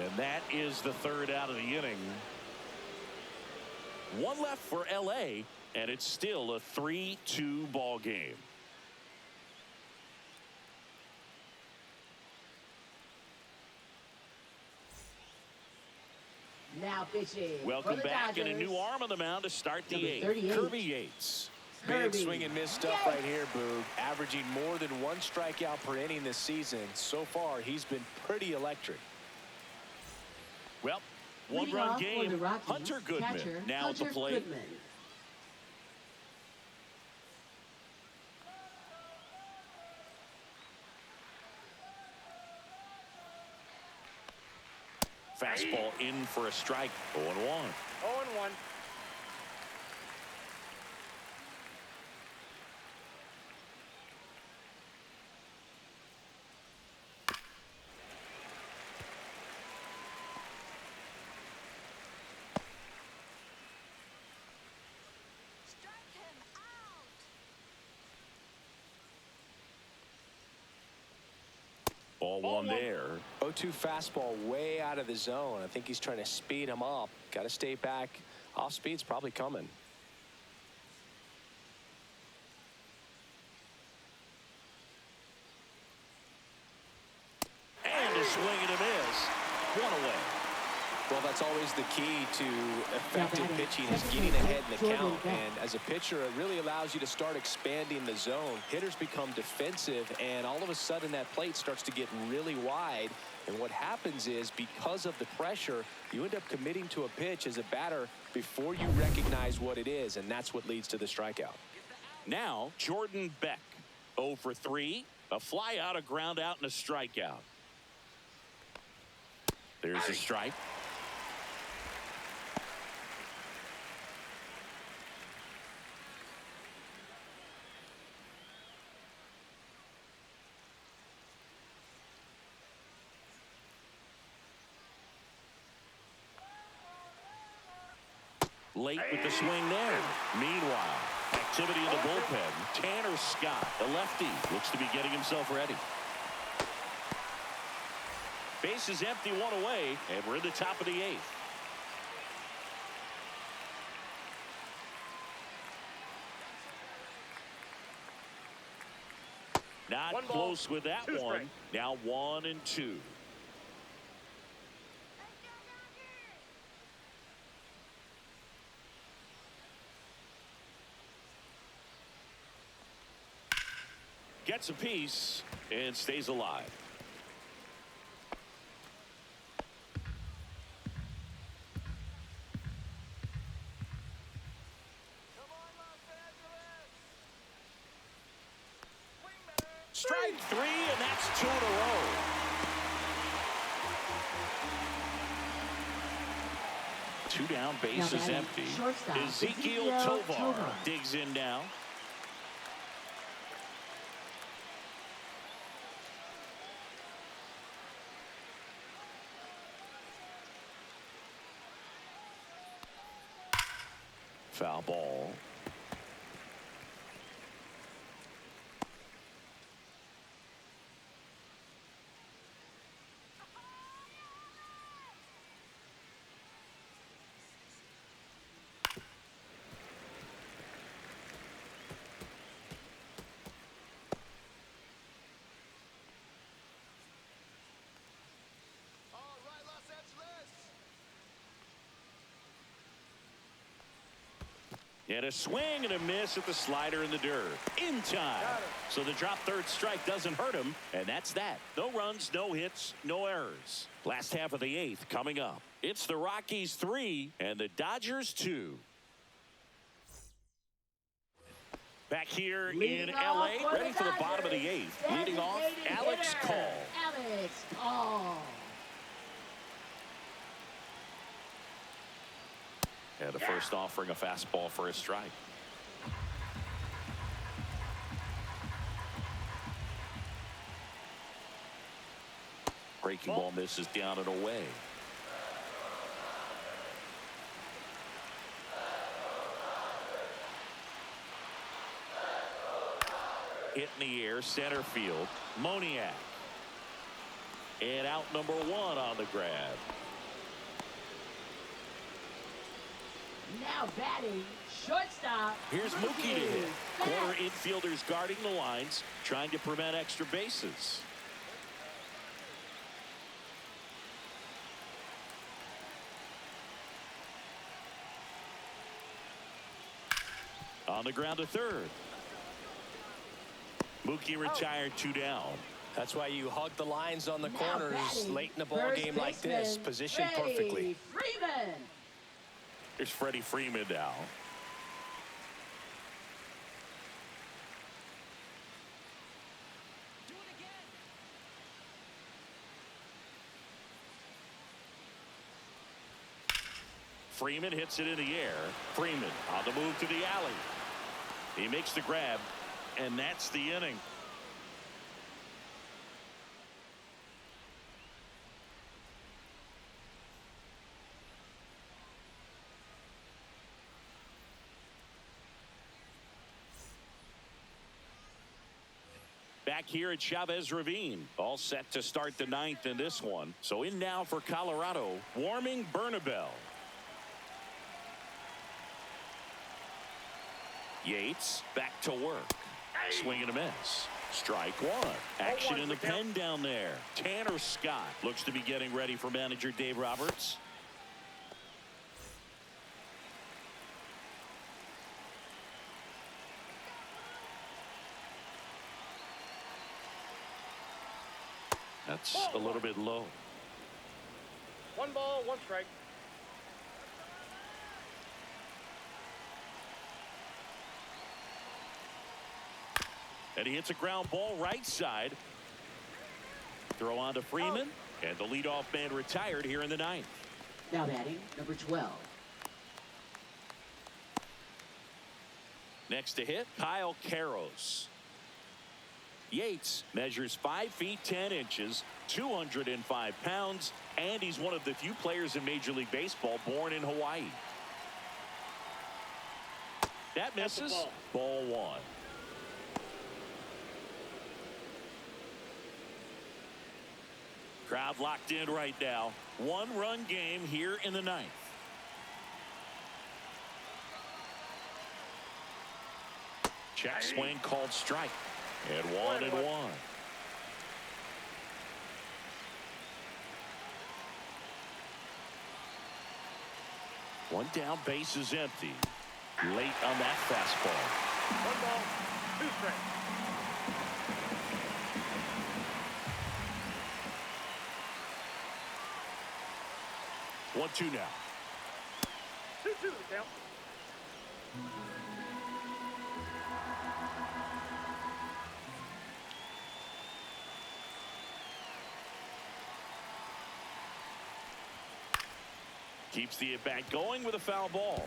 And that is the 3rd out of the inning. 1 left for LA, and it's still a 3-2 ball game. Now pitching. Welcome for the back, and a Dodgers. new arm on the mound to start the Number 8th. 38. Kirby Yates. Big swing and miss stuff right here, Boog. Averaging more than 1 strikeout per inning this season. So far, he's been pretty electric. Well, Leading 1-run off for game. the Rockies, Hunter Goodman catcher, now at the Hunter plate. Goodman. Fastball in for a strike. 0-1. 0-1. Ball one there. 0-2 fastball way out of the zone. I think he's trying to speed him up. Got to stay back. Off speed's probably coming. And a swing and a miss. 1 away. Well, that's always the key to effective pitching is getting ahead in the count. And as a pitcher, it really allows you to start expanding the zone. Hitters become defensive, and all of a sudden that plate starts to get really wide. And what happens is, because of the pressure, you end up committing to a pitch as a batter before you recognize what it is, and that's what leads to the strikeout. Now, Jordan Beck, 0 for 3, a fly out, a ground out, and a strikeout. There's a strike. Late with the swing there. Meanwhile, activity in the bullpen. Tanner Scott, the lefty, looks to be getting himself ready. Base is empty, one away, and we're in the top of the 8th. Not close with that one. Now 1-2. Gets a piece and stays alive. Strike 3, and that's 2 in a row. Two down, base is empty. Ezekiel Tovar digs in now. Foul ball. And a swing and a miss at the slider in the dirt. In time. So the drop third strike doesn't hurt him. And that's that. No runs, no hits, no errors. Last half of the 8th coming up. It's the Rockies 3 and the Dodgers 2. Back here in L.A. Ready for the bottom of the 8th. Leading off, Alex Call. Alex Call. And the first offering a fastball for a strike. Breaking ball misses down and away. Hit in the air, center field. Moniak. And out number 1 on the grab. Now batting, shortstop. Here's Mookie to hit. Corner infielders guarding the lines, trying to prevent extra bases. On the ground to third. Mookie retired 2 down. That's why you hug the lines on the corners late in a ball game like this. Positioned perfectly. Freeman. Here's Freddie Freeman now. Freeman hits it in the air. Freeman on the move to the alley. He makes the grab, and that's the inning. Back here at Chavez Ravine, all set to start the 9th in this one. So in now for Colorado, Warming Bernabel. Yates back to work. Swing and a miss. Strike 1. Action in the pen down there. Tanner Scott looks to be getting ready for manager Dave Roberts. That's a little bit low. 1 ball, 1 strike. And he hits a ground ball right side. Throw on to Freeman. And the leadoff man retired here in the 9th. Now batting, number 12. Next to hit, Kyle Karros. Yates measures 5 feet 10 inches, 205 pounds, and he's one of the few players in Major League Baseball born in Hawaii. That misses. Ball 1. Crowd locked in right now. 1-run game here in the 9th. Check swing called strike. And 1-1. One down, base is empty. Late on that fastball. 1 ball, 2 strikes. 1-2 now. 2-2 the count. Keeps the at-bat going with a foul ball.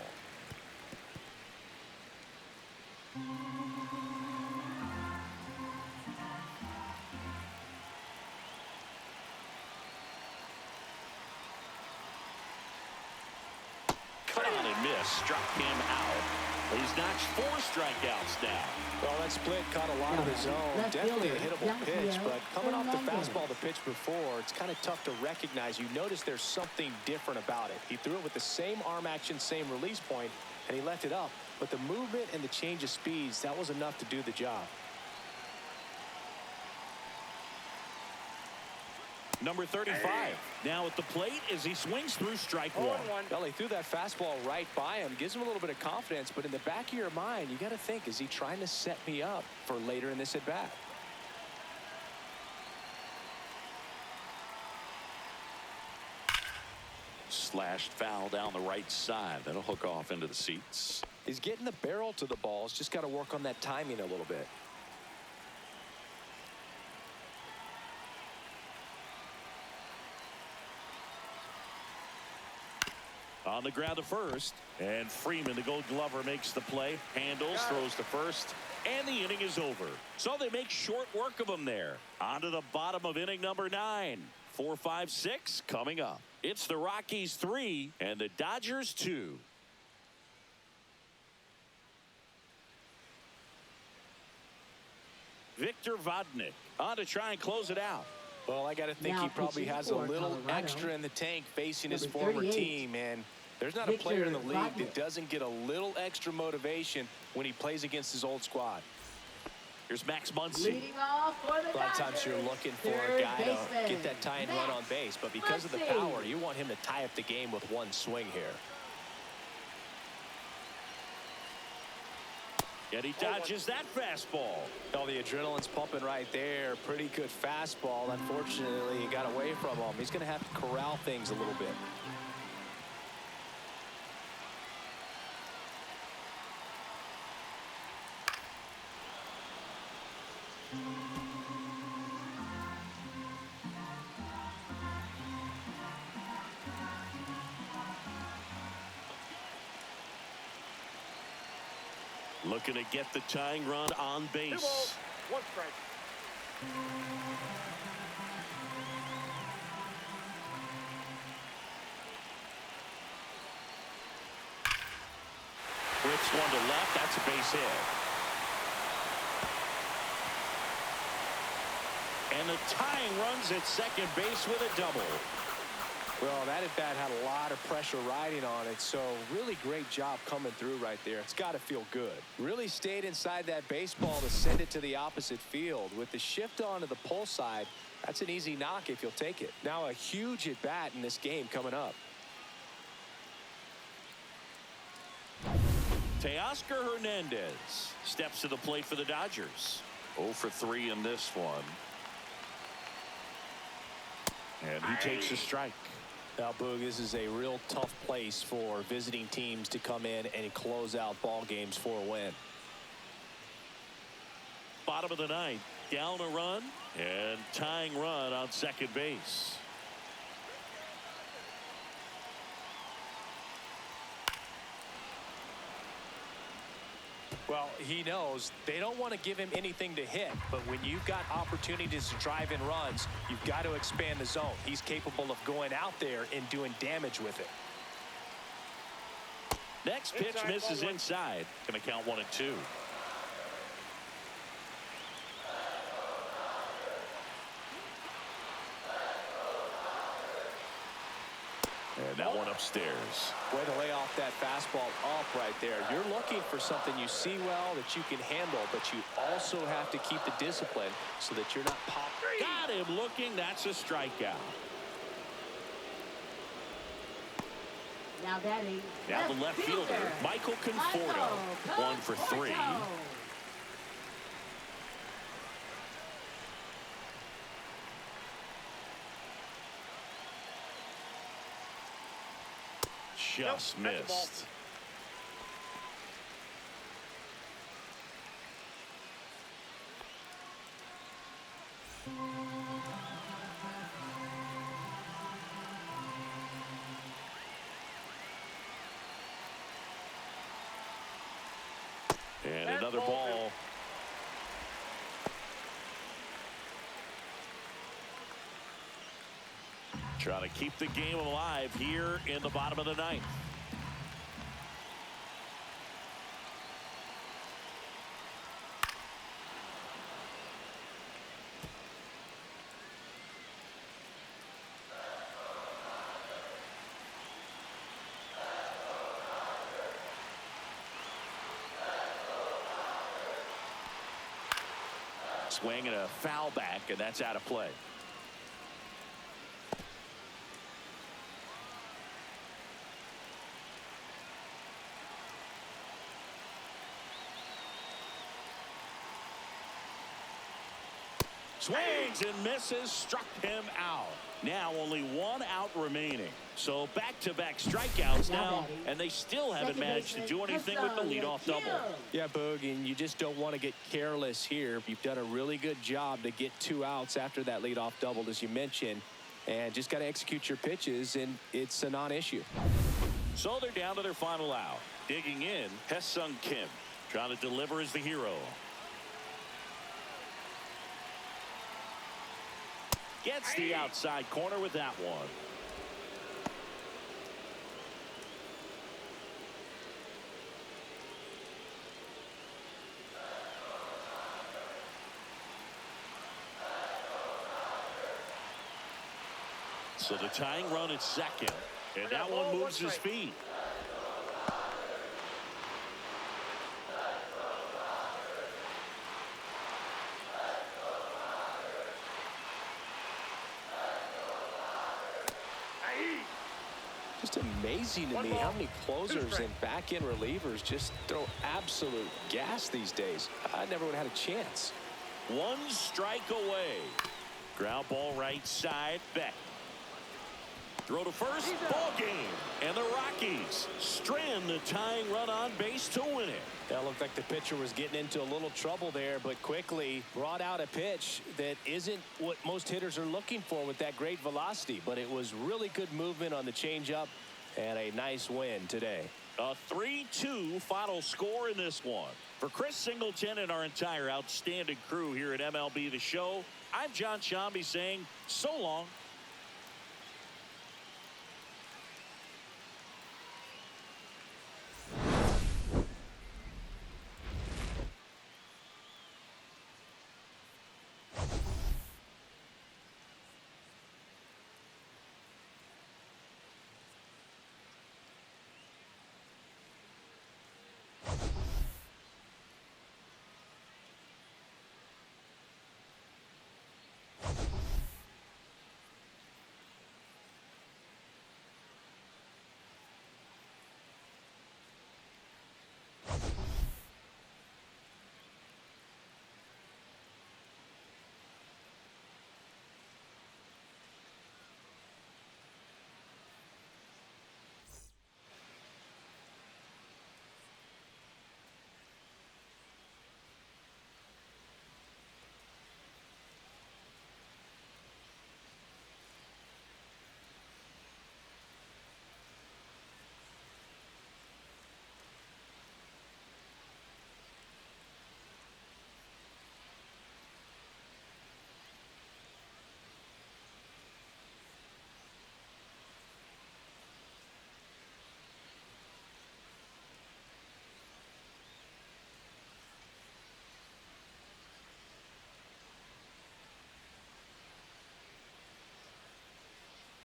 Cut on and miss. Struck him out. He's notched 4 strikeouts now. Well, that split caught a lot of his own. Left Definitely a fielder, hittable pitch, Yasiel but coming off the Fernandez. fastball the pitch before, it's kind of tough to recognize. You notice there's something different about it. He threw it with the same arm action, same release point, and he left it up. But the movement and the change of speeds, that was enough to do the job. Number 35 now at the plate as he swings through strike 1. 1-1. Well, he threw that fastball right by him. Gives him a little bit of confidence, but in the back of your mind, you got to think, is he trying to set me up for later in this at-bat? Slashed foul down the right side. That'll hook off into the seats. He's getting the barrel to the ball. He's just got to work on that timing a little bit. On the ground to first, and Freeman, the Gold Glover, makes the play. Handles, throws to first, and the inning is over. So they make short work of him there. On to the bottom of inning number 9. 4, 5, 6 coming up. It's the Rockies 3 and the Dodgers 2. Victor Vodnik on to try and close it out. Well, I got to think Now he probably pitching has a for little Colorado, extra in the tank facing his number former 38, team, and there's not a Victor player in the league Vodnik. that doesn't get a little extra motivation when he plays against his old squad. Here's Max Muncy. Leading off for the A lot of times you're Dodgers, looking for a third guy to baseman, get that tie and run on base, but because of the Muncy. power, you want him to tie up the game with one swing here. And he dodges that fastball. Oh, the adrenaline's pumping right there. Pretty good fastball. Unfortunately, he got away from him. He's going to have to corral things a little bit. Looking to get the tying run on 2 base. balls, 1 strike. Rips one to left. That's a base hit. And the tying runs at second base with a double. Well, that at-bat had a lot of pressure riding on it, so really great job coming through right there. It's got to feel good. Really stayed inside that baseball to send it to the opposite field. With the shift onto the pull side, that's an easy knock if you'll take it. Now a huge at-bat in this game coming up. Teoscar Hernandez steps to the plate for the Dodgers. 0 for 3 in this one. And he takes a strike. Now, Boog, this is a real tough place for visiting teams to come in and close out ball games for a win. Bottom of the ninth, down a run and tying run on second base. Well, he knows they don't want to give him anything to hit, but when you've got opportunities to drive in runs, you've got to expand the zone. He's capable of going out there and doing damage with it. Next pitch misses inside. Going to count 1-2. And that one upstairs. Way to lay off that fastball up right there. You're looking for something you see well that you can handle, but you also have to keep the discipline so that you're not popped. Got him looking. That's a strikeout. Now batting. Now the left fielder, Michael Conforto. 1 for 3. Just missed. And another ball. Trying to keep the game alive here in the bottom of the ninth. Swing and a foul back, and that's out of play. Swings and misses, struck him out. Now only 1 out remaining. So back-to-back strikeouts now, and they still haven't managed to do anything with the leadoff double. Yeah, Boog, and you just don't want to get careless here. You've done a really good job to get 2 outs after that leadoff double, as you mentioned, and just got to execute your pitches, and it's a non-issue. So they're down to their final out. Digging in, Hae-Sung Kim, trying to deliver as the hero. Gets the outside corner with that one. So the tying run at second, and that one moves his feet. Just amazing to me how many closers and back-end relievers just throw absolute gas these days. I never would have had a chance. 1 strike away. Ground ball right side, Beck. Throw to first, ball game. And the Rockies strand the tying run on base to win it. That looked like the pitcher was getting into a little trouble there, but quickly brought out a pitch that isn't what most hitters are looking for with that great velocity. But it was really good movement on the changeup and a nice win today. A 3-2 final score in this one. For Chris Singleton and our entire outstanding crew here at MLB The Show, I'm John Shambi saying so long.